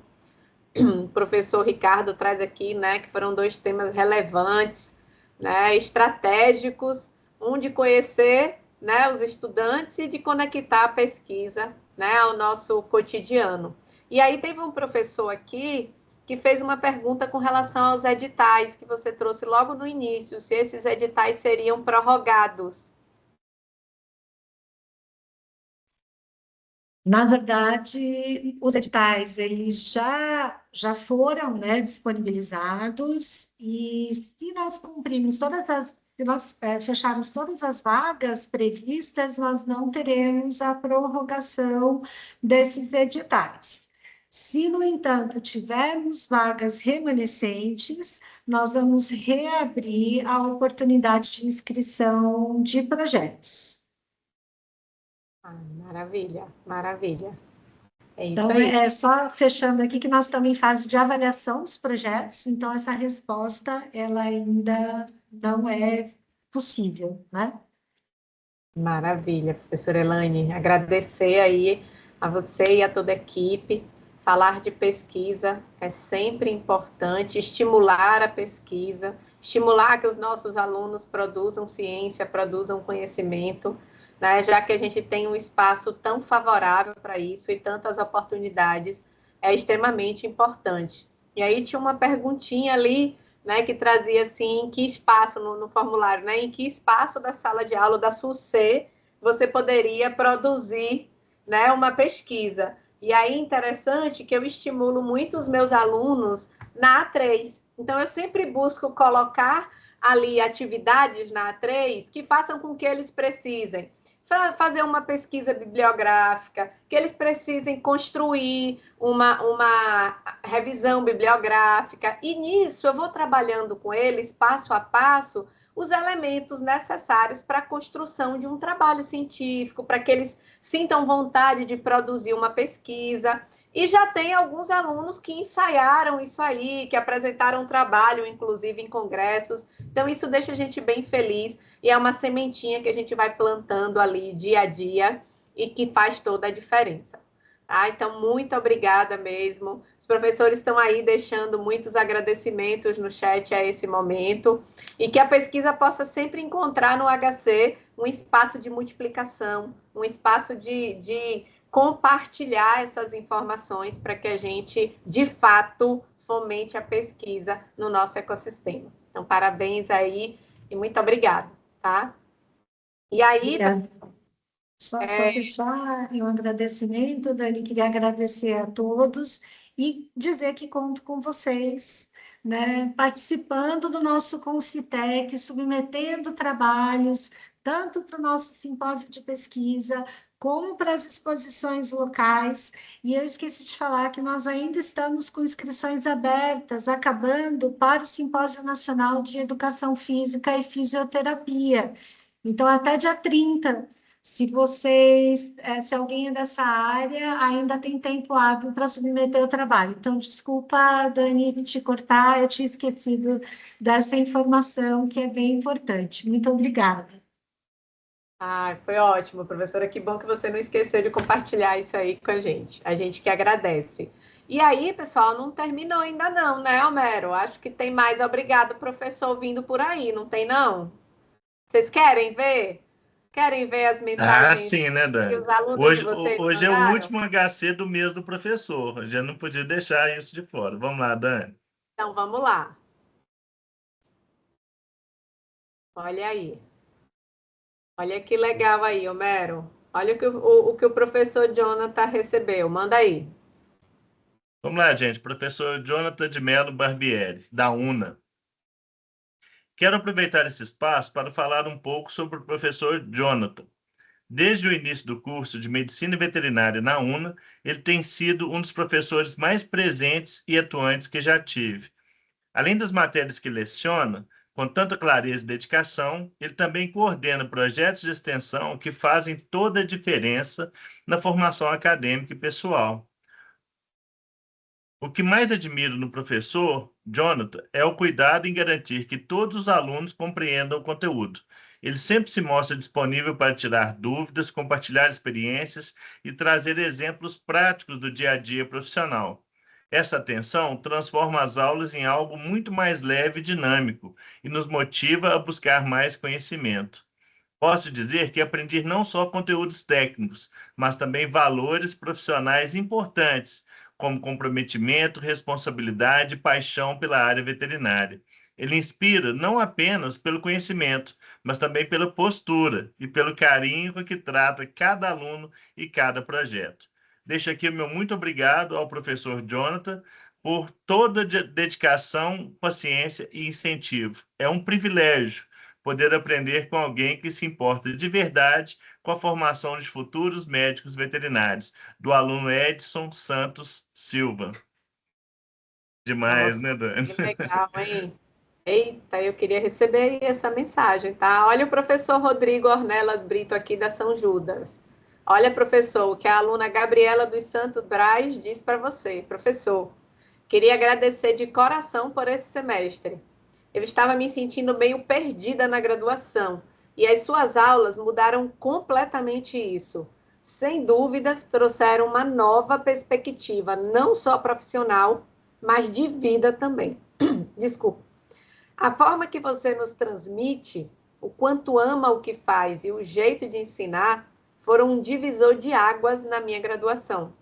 o professor Ricardo traz aqui, né, que foram 2 temas relevantes, né, estratégicos, um de conhecer, né, os estudantes e de conectar a pesquisa, né, ao nosso cotidiano. E aí teve um professor aqui que fez uma pergunta com relação aos editais que você trouxe logo no início, se esses editais seriam prorrogados. Na verdade, os editais eles já foram, né, disponibilizados e se nós cumprirmos se nós fecharmos todas as vagas previstas, nós não teremos a prorrogação desses editais. Se, no entanto, tivermos vagas remanescentes, nós vamos reabrir a oportunidade de inscrição de projetos. Maravilha, maravilha. É isso Então, aí. só fechando aqui que nós também fazemos de avaliação dos projetos, então essa resposta, ela ainda não é possível, né? Maravilha, professora Elaine. Agradecer aí a você e a toda a equipe. Falar de pesquisa é sempre importante, estimular a pesquisa, estimular que os nossos alunos produzam ciência, produzam conhecimento, né? Já que a gente tem um espaço tão favorável para isso e tantas oportunidades, é extremamente importante. E aí tinha uma perguntinha ali, né, que trazia assim, em que espaço no formulário, né, em que espaço da sala de aula da SUC você poderia produzir, né, uma pesquisa. E aí interessante que eu estimulo muito os meus alunos na A3. Então eu sempre busco colocar ali atividades na A3 que façam com que eles precisem fazer uma pesquisa bibliográfica, que eles precisem construir uma revisão bibliográfica, e nisso eu vou trabalhando com eles, passo a passo, os elementos necessários para a construção de um trabalho científico, para que eles sintam vontade de produzir uma pesquisa. E já tem alguns alunos que ensaiaram isso aí, que apresentaram trabalho, inclusive em congressos. Então, isso deixa a gente bem feliz e é uma sementinha que a gente vai plantando ali dia a dia e que faz toda a diferença. Tá? Então, muito obrigada mesmo. Os professores estão aí deixando muitos agradecimentos no chat a esse momento e que a pesquisa possa sempre encontrar no HC um espaço de multiplicação, um espaço de compartilhar essas informações para que a gente, de fato, fomente a pesquisa no nosso ecossistema. Então, parabéns aí e muito obrigada, tá? E aí... Só fechar um agradecimento, Dani, queria agradecer a todos e dizer que conto com vocês, né, participando do nosso Concitec, submetendo trabalhos, tanto para o nosso simpósio de pesquisa, como para as exposições locais. E eu esqueci de falar que nós ainda estamos com inscrições abertas, acabando para o Simpósio Nacional de Educação Física e Fisioterapia. Então, até dia 30. Se alguém é dessa área, ainda tem tempo hábil para submeter o trabalho. Então, desculpa, Dani, te cortar, eu tinha esquecido dessa informação que é bem importante. Muito obrigada. Foi ótimo, professora. Que bom que você não esqueceu de compartilhar isso aí com a gente. A gente que agradece. E aí, pessoal, não terminou ainda não, né, Homero? Acho que tem mais obrigado, professor, vindo por aí, não tem não? Vocês querem ver? Querem ver as mensagens sim, né, que Dani? os alunos de vocês Hoje é o mandaram? último HC do mês do professor. Já não podia deixar isso de fora. Vamos lá, Dani. Então, vamos lá. Olha aí. Olha que legal aí, Homero. Olha o que o professor Jonathan recebeu. Manda aí. Vamos lá, gente. Professor Jonathan de Mello Barbieri, da UNA. Quero aproveitar esse espaço para falar um pouco sobre o professor Jonathan. Desde o início do curso de Medicina Veterinária na UNA, ele tem sido um dos professores mais presentes e atuantes que já tive. Além das matérias que leciona, com tanta clareza e dedicação, ele também coordena projetos de extensão que fazem toda a diferença na formação acadêmica e pessoal. O que mais admiro no professor Jonathan é o cuidado em garantir que todos os alunos compreendam o conteúdo. Ele sempre se mostra disponível para tirar dúvidas, compartilhar experiências e trazer exemplos práticos do dia a dia profissional. Essa atenção transforma as aulas em algo muito mais leve e dinâmico e nos motiva a buscar mais conhecimento. Posso dizer que aprendi não só conteúdos técnicos, mas também valores profissionais importantes, como comprometimento, responsabilidade e paixão pela área veterinária. Ele inspira não apenas pelo conhecimento, mas também pela postura e pelo carinho com que trata cada aluno e cada projeto. Deixo aqui o meu muito obrigado ao professor Jonathan por toda a dedicação, paciência e incentivo. É um privilégio poder aprender com alguém que se importa de verdade com a formação de futuros médicos veterinários, do aluno Edson Santos Silva. Demais, Nossa, né, Dani? que legal, hein? Eita, eu queria receber aí essa mensagem, tá? Olha o professor Rodrigo Ornelas Brito aqui da São Judas. Olha, professor, o que a aluna Gabriela dos Santos Braz diz para você. Professor, queria agradecer de coração por esse semestre. Eu estava me sentindo meio perdida na graduação e as suas aulas mudaram completamente isso. Sem dúvidas, trouxeram uma nova perspectiva, não só profissional, mas de vida também. Desculpa. A forma que você nos transmite, o quanto ama o que faz e o jeito de ensinar foram um divisor de águas na minha graduação.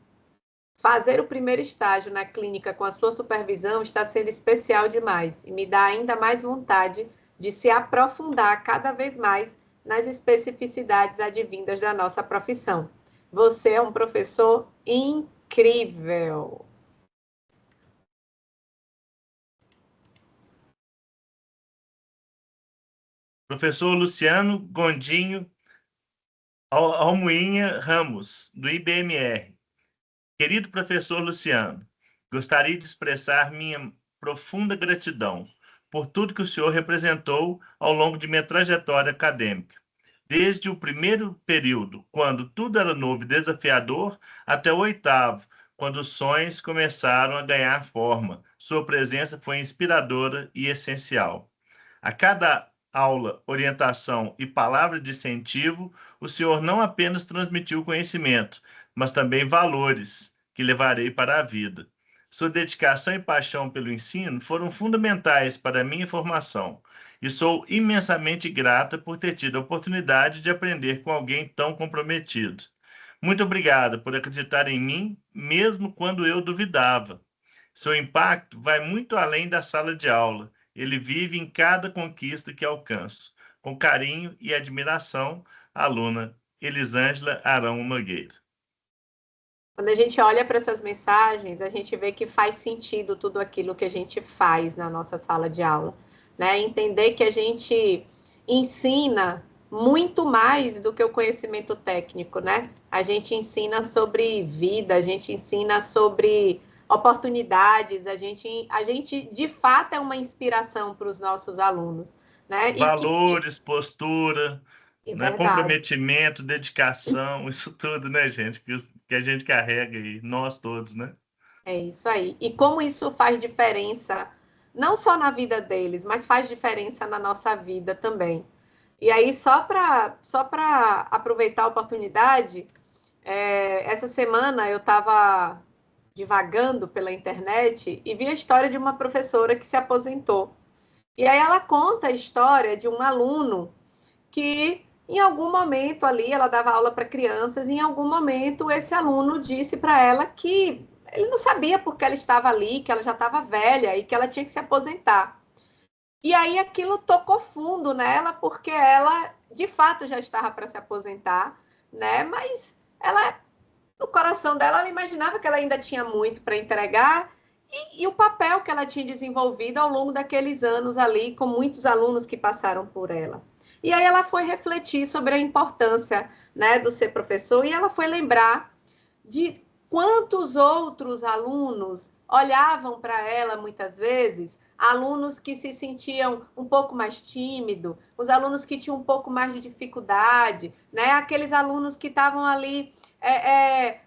Fazer o primeiro estágio na clínica com a sua supervisão está sendo especial demais e me dá ainda mais vontade de se aprofundar cada vez mais nas especificidades advindas da nossa profissão. Você é um professor incrível. Professor Luciano Gondinho Almoinha Ramos, do IBMR. Querido professor Luciano, gostaria de expressar minha profunda gratidão por tudo que o senhor representou ao longo de minha trajetória acadêmica. Desde o primeiro período, quando tudo era novo e desafiador, até o oitavo, quando os sonhos começaram a ganhar forma. Sua presença foi inspiradora e essencial. A cada aula, orientação e palavra de incentivo, o senhor não apenas transmitiu conhecimento, mas também valores que levarei para a vida. Sua dedicação e paixão pelo ensino foram fundamentais para a minha formação e sou imensamente grata por ter tido a oportunidade de aprender com alguém tão comprometido. Muito obrigado por acreditar em mim, mesmo quando eu duvidava. Seu impacto vai muito além da sala de aula. Ele vive em cada conquista que alcanço. Com carinho e admiração, aluna Elisângela Arão Nogueira. Quando a gente olha para essas mensagens, a gente vê que faz sentido tudo aquilo que a gente faz na nossa sala de aula, né? Entender que a gente ensina muito mais do que o conhecimento técnico, né? A gente ensina sobre vida, a gente ensina sobre oportunidades, a gente de fato é uma inspiração para os nossos alunos, né? Valores, postura, É né? verdade. Comprometimento, dedicação, isso tudo, né, gente? Que a gente carrega aí, nós todos, né? É isso aí. E como isso faz diferença, não só na vida deles, mas faz diferença na nossa vida também. E aí, só para aproveitar a oportunidade, essa semana eu estava divagando pela internet e vi a história de uma professora que se aposentou. E aí ela conta a história de um aluno que, em algum momento ali, ela dava aula para crianças, e em algum momento esse aluno disse para ela que ele não sabia por que ela estava ali, que ela já estava velha e que ela tinha que se aposentar. E aí aquilo tocou fundo nela, porque ela, de fato, já estava para se aposentar, né? Mas ela, no coração dela, ela imaginava que ela ainda tinha muito para entregar e o papel que ela tinha desenvolvido ao longo daqueles anos ali, com muitos alunos que passaram por ela. E aí ela foi refletir sobre a importância, né, do ser professor, e ela foi lembrar de quantos outros alunos olhavam para ela muitas vezes, alunos que se sentiam um pouco mais tímidos, os alunos que tinham um pouco mais de dificuldade, né? Aqueles alunos que estavam ali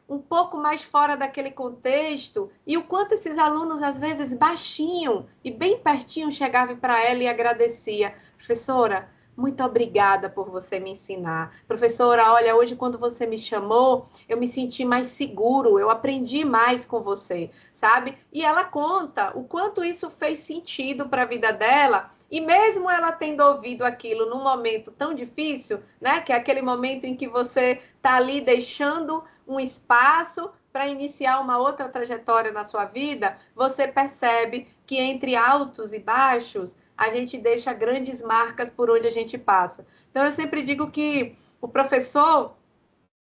um pouco mais fora daquele contexto, e o quanto esses alunos, às vezes, baixinho e bem pertinho, chegavam para ela e agradecia. Professora, muito obrigada por você me ensinar. Professora, olha, hoje quando você me chamou, eu me senti mais seguro, eu aprendi mais com você, sabe? E ela conta o quanto isso fez sentido para a vida dela, e mesmo ela tendo ouvido aquilo num momento tão difícil, né, que é aquele momento em que você está ali deixando um espaço para iniciar uma outra trajetória na sua vida, você percebe que entre altos e baixos, a gente deixa grandes marcas por onde a gente passa. Então, eu sempre digo que o professor,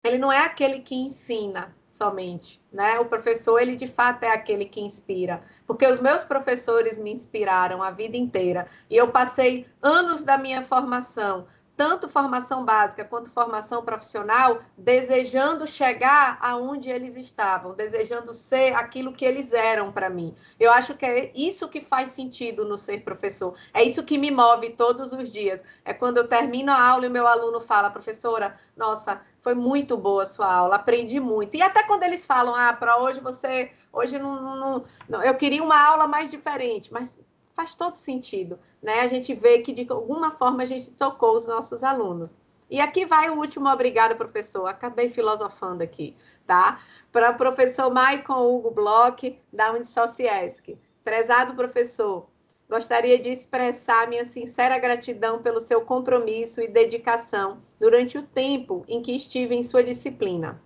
ele não é aquele que ensina somente, né? O professor, ele de fato é aquele que inspira, porque os meus professores me inspiraram a vida inteira, e eu passei anos da minha formação, tanto formação básica quanto formação profissional, desejando chegar aonde eles estavam, desejando ser aquilo que eles eram para mim. Eu acho que é isso que faz sentido no ser professor, é isso que me move todos os dias. É quando eu termino a aula e meu aluno fala, professora, nossa, foi muito boa a sua aula, aprendi muito. E até quando eles falam, para hoje você, hoje não, eu queria uma aula mais diferente, mas faz todo sentido, né? A gente vê que de alguma forma a gente tocou os nossos alunos. E aqui vai o último obrigado, professor. Acabei filosofando aqui, tá? Para o professor Maicon Hugo Bloch, da Unisociesc. Prezado professor, gostaria de expressar minha sincera gratidão pelo seu compromisso e dedicação durante o tempo em que estive em sua disciplina.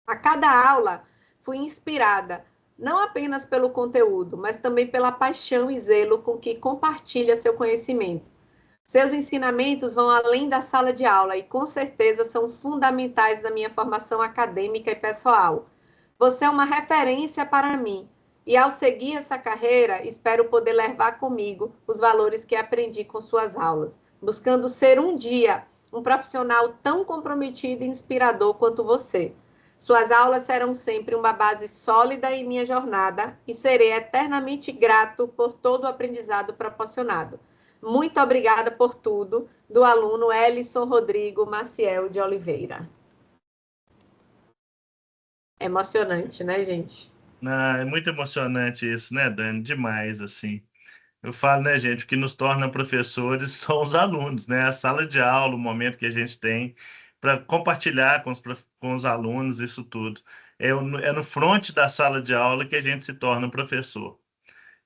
A cada aula, fui inspirada, não apenas pelo conteúdo, mas também pela paixão e zelo com que compartilha seu conhecimento. Seus ensinamentos vão além da sala de aula e, com certeza, são fundamentais na minha formação acadêmica e pessoal. Você é uma referência para mim, e ao seguir essa carreira, espero poder levar comigo os valores que aprendi com suas aulas, buscando ser um dia um profissional tão comprometido e inspirador quanto você. Suas aulas serão sempre uma base sólida em minha jornada e serei eternamente grato por todo o aprendizado proporcionado. Muito obrigada por tudo, do aluno Elison Rodrigo Maciel de Oliveira. É emocionante, né, gente? É muito emocionante isso, né, Dani? Demais, assim. Eu falo, né, gente, o que nos torna professores são os alunos, né? A sala de aula, o momento que a gente tem para compartilhar com os alunos isso tudo. É no front da sala de aula que a gente se torna professor.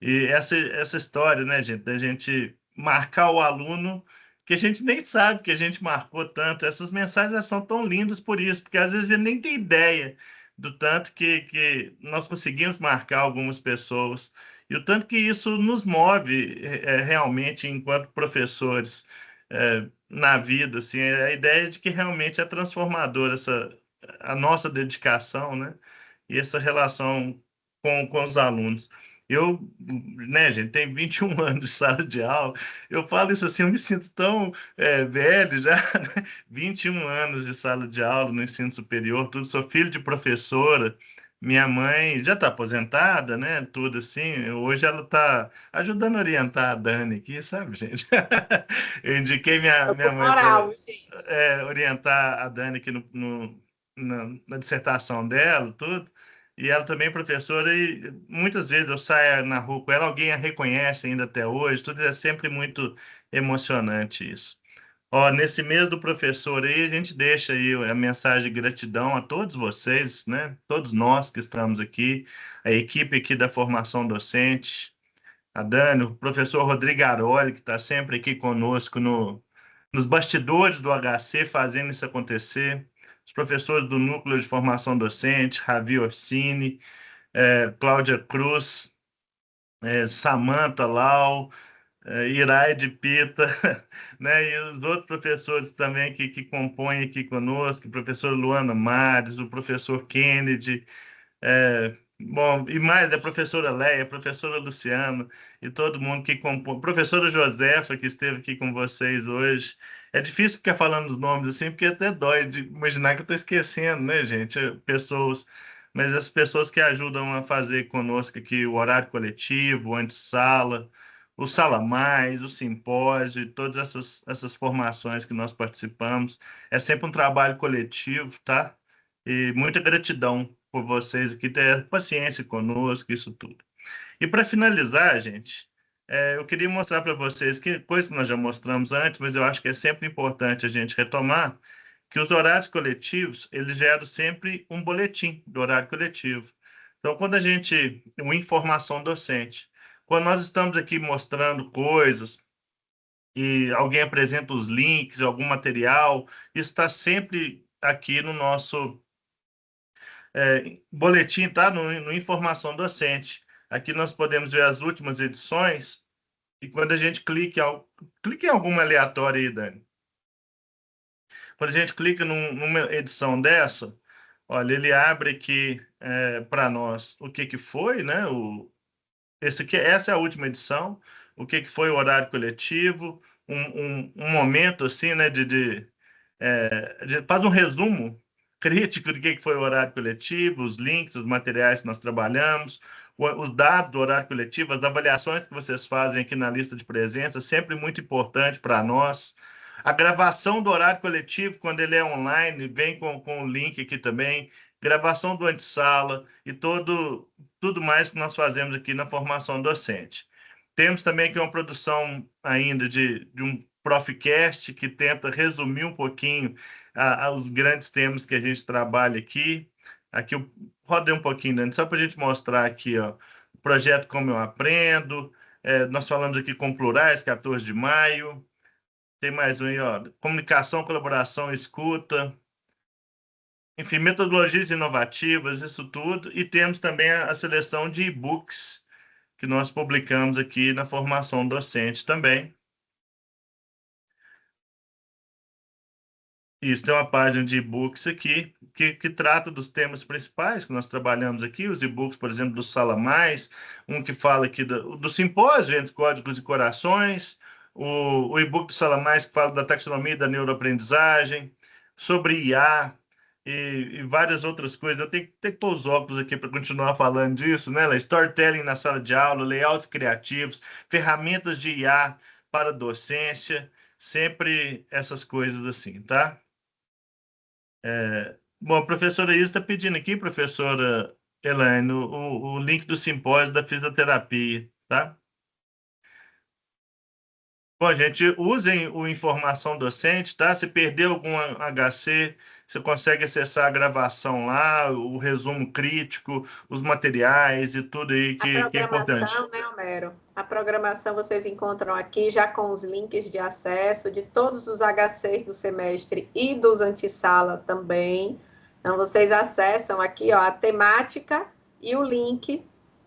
E essa história, né, gente, da gente marcar o aluno, que a gente nem sabe que a gente marcou tanto, essas mensagens já são tão lindas por isso, porque às vezes a gente nem tem ideia do tanto que nós conseguimos marcar algumas pessoas, e o tanto que isso nos move realmente enquanto professores na vida, assim, a ideia de que realmente é transformadora a nossa dedicação, né, e essa relação com os alunos. Eu, né, gente, tenho 21 anos de sala de aula, eu falo isso assim, eu me sinto tão velho já, né? 21 anos de sala de aula no ensino superior, tudo, sou filho de professora, minha mãe já está aposentada, né, tudo assim, hoje ela está ajudando a orientar a Dani aqui, sabe, gente? Eu indiquei minha mãe para orientar a Dani aqui na dissertação dela, tudo. E ela também é professora, e muitas vezes eu saio na rua com ela, alguém a reconhece ainda até hoje, tudo é sempre muito emocionante isso. Ó, nesse mês do professor aí, a gente deixa aí a mensagem de gratidão a todos vocês, né? Todos nós que estamos aqui, a equipe aqui da formação docente, a Dani, o professor Rodrigo Aroli, que está sempre aqui conosco nos bastidores do HC, fazendo isso acontecer, os professores do Núcleo de Formação Docente, Ravi Orsini, Cláudia Cruz, Samantha Lau, Iraide Pita, né, e os outros professores também que compõem aqui conosco, o professor Luana Mares, o professor Kennedy, bom, e mais, a professora Leia, a professora Luciana, e todo mundo que compõe, professora Josefa, que esteve aqui com vocês hoje. É difícil ficar falando os nomes assim, porque até dói de imaginar que eu estou esquecendo, né, gente? Pessoas, mas as pessoas que ajudam a fazer conosco aqui o horário coletivo, o antessala, o Sala Mais, o simpósio, e todas essas formações que nós participamos. É sempre um trabalho coletivo, tá? E muita gratidão por vocês aqui ter paciência conosco, isso tudo. E para finalizar, gente, eu queria mostrar para vocês que coisa que nós já mostramos antes, mas eu acho que é sempre importante a gente retomar, que os horários coletivos, eles geram sempre um boletim do horário coletivo. Então, quando a gente... Uma informação docente. Quando nós estamos aqui mostrando coisas e alguém apresenta os links, algum material, isso está sempre aqui no nosso boletim, tá? No Informação Docente. Aqui nós podemos ver as últimas edições e quando a gente clica em alguma aleatória aí, Dani. Quando a gente clica numa edição dessa, olha, ele abre aqui para nós o que foi, né? Essa é a última edição, o que foi o horário coletivo, um momento assim, né? Faz um resumo crítico do que foi o horário coletivo, os links, os materiais que nós trabalhamos, os dados do horário coletivo, as avaliações que vocês fazem aqui na lista de presença, sempre muito importante para nós. A gravação do horário coletivo, quando ele é online, vem com o link aqui também, gravação do antessala e tudo mais que nós fazemos aqui na formação docente. Temos também aqui uma produção ainda de um Profcast, que tenta resumir um pouquinho os grandes temas que a gente trabalha aqui. Aqui eu rodei um pouquinho, né? Só para a gente mostrar aqui, ó, o projeto Como Eu Aprendo. Nós falamos aqui com plurais, 14 de maio. Tem mais um aí, ó, comunicação, colaboração, escuta. Enfim, metodologias inovativas, isso tudo. E temos também a seleção de e-books que nós publicamos aqui na formação docente também. Isso, tem uma página de e-books aqui que trata dos temas principais que nós trabalhamos aqui, os e-books, por exemplo, do Sala Mais, um que fala aqui do simpósio entre códigos e corações, o e-book do Sala Mais que fala da taxonomia e da neuroaprendizagem, sobre IA e várias outras coisas. Eu tenho que pôr os óculos aqui para continuar falando disso, né? Storytelling na sala de aula, layouts criativos, ferramentas de IA para docência, sempre essas coisas assim, tá? Bom, a professora Isa está pedindo aqui, professora Elaine, o link do simpósio da fisioterapia, tá? Bom, gente, usem o Informação Docente, tá? Se perdeu algum HC, você consegue acessar a gravação lá, o resumo crítico, os materiais e tudo aí que é importante. A programação, né, Homero? A programação vocês encontram aqui já com os links de acesso de todos os HCs do semestre e dos antessala também. Então, vocês acessam aqui, ó, a temática e o link,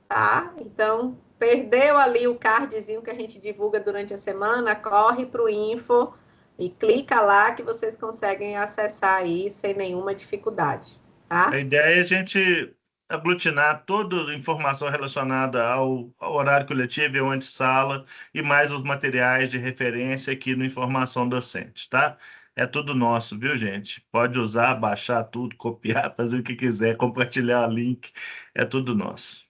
tá? Então, perdeu ali o cardzinho que a gente divulga durante a semana, corre para o info e clica lá que vocês conseguem acessar aí sem nenhuma dificuldade, tá? A ideia é a gente aglutinar toda a informação relacionada ao horário coletivo e ao antessala e mais os materiais de referência aqui no Informação Docente, tá? É tudo nosso, viu, gente? Pode usar, baixar tudo, copiar, fazer o que quiser, compartilhar o link, é tudo nosso.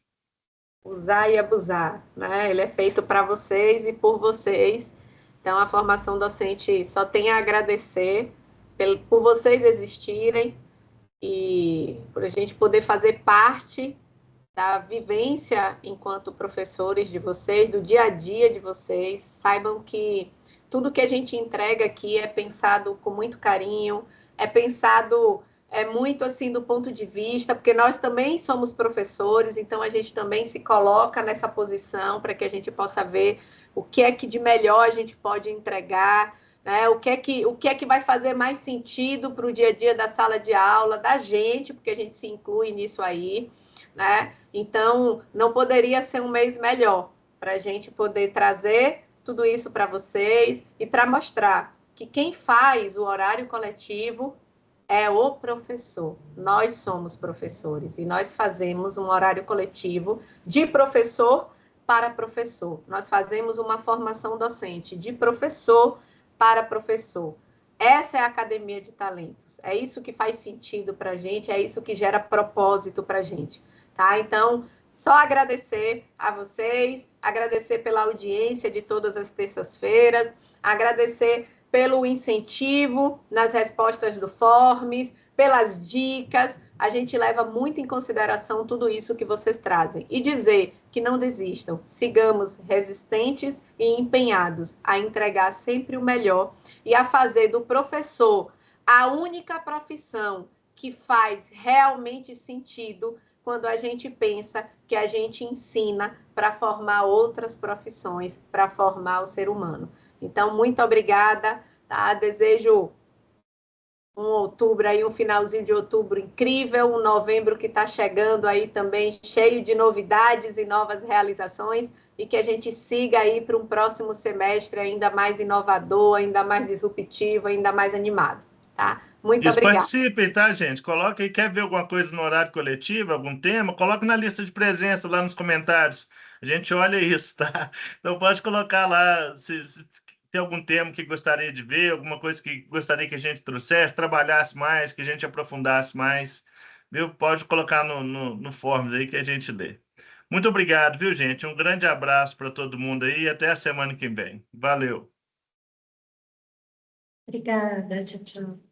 Usar e abusar, né? Ele é feito para vocês e por vocês. Então, a formação docente só tem a agradecer por vocês existirem e por a gente poder fazer parte da vivência enquanto professores de vocês, do dia a dia de vocês. Saibam que tudo que a gente entrega aqui é pensado com muito carinho, é pensado muito assim do ponto de vista, porque nós também somos professores, então a gente também se coloca nessa posição para que a gente possa ver o que é que de melhor a gente pode entregar, né? O que é que vai fazer mais sentido para o dia a dia da sala de aula, da gente, porque a gente se inclui nisso aí, né? Então, não poderia ser um mês melhor para a gente poder trazer tudo isso para vocês e para mostrar que quem faz o horário coletivo é o professor. Nós somos professores e nós fazemos um horário coletivo de professor para professor. Nós fazemos uma formação docente de professor para professor. Essa é a Academia de Talentos. É isso que faz sentido para a gente, é isso que gera propósito para a gente. Tá? Então, só agradecer a vocês, agradecer pela audiência de todas as terças-feiras, agradecer pelo incentivo nas respostas do Forms, pelas dicas, a gente leva muito em consideração tudo isso que vocês trazem. E dizer que não desistam, sigamos resistentes e empenhados a entregar sempre o melhor e a fazer do professor a única profissão que faz realmente sentido quando a gente pensa que a gente ensina para formar outras profissões, para formar o ser humano. Então, muito obrigada, tá? Desejo um outubro aí, um finalzinho de outubro incrível, um novembro que está chegando aí também cheio de novidades e novas realizações, e que a gente siga aí para um próximo semestre ainda mais inovador, ainda mais disruptivo, ainda mais animado, tá? Muito obrigada. Participem, tá, gente? Coloca aí, quer ver alguma coisa no horário coletivo, algum tema? Coloca na lista de presença lá nos comentários. A gente olha isso, tá? Então pode colocar lá se tem algum tema que gostaria de ver, alguma coisa que gostaria que a gente trouxesse, trabalhasse mais, que a gente aprofundasse mais, viu? Pode colocar no Forms aí que a gente lê. Muito obrigado, viu, gente? Um grande abraço para todo mundo aí e até a semana que vem. Valeu! Obrigada, tchau, tchau.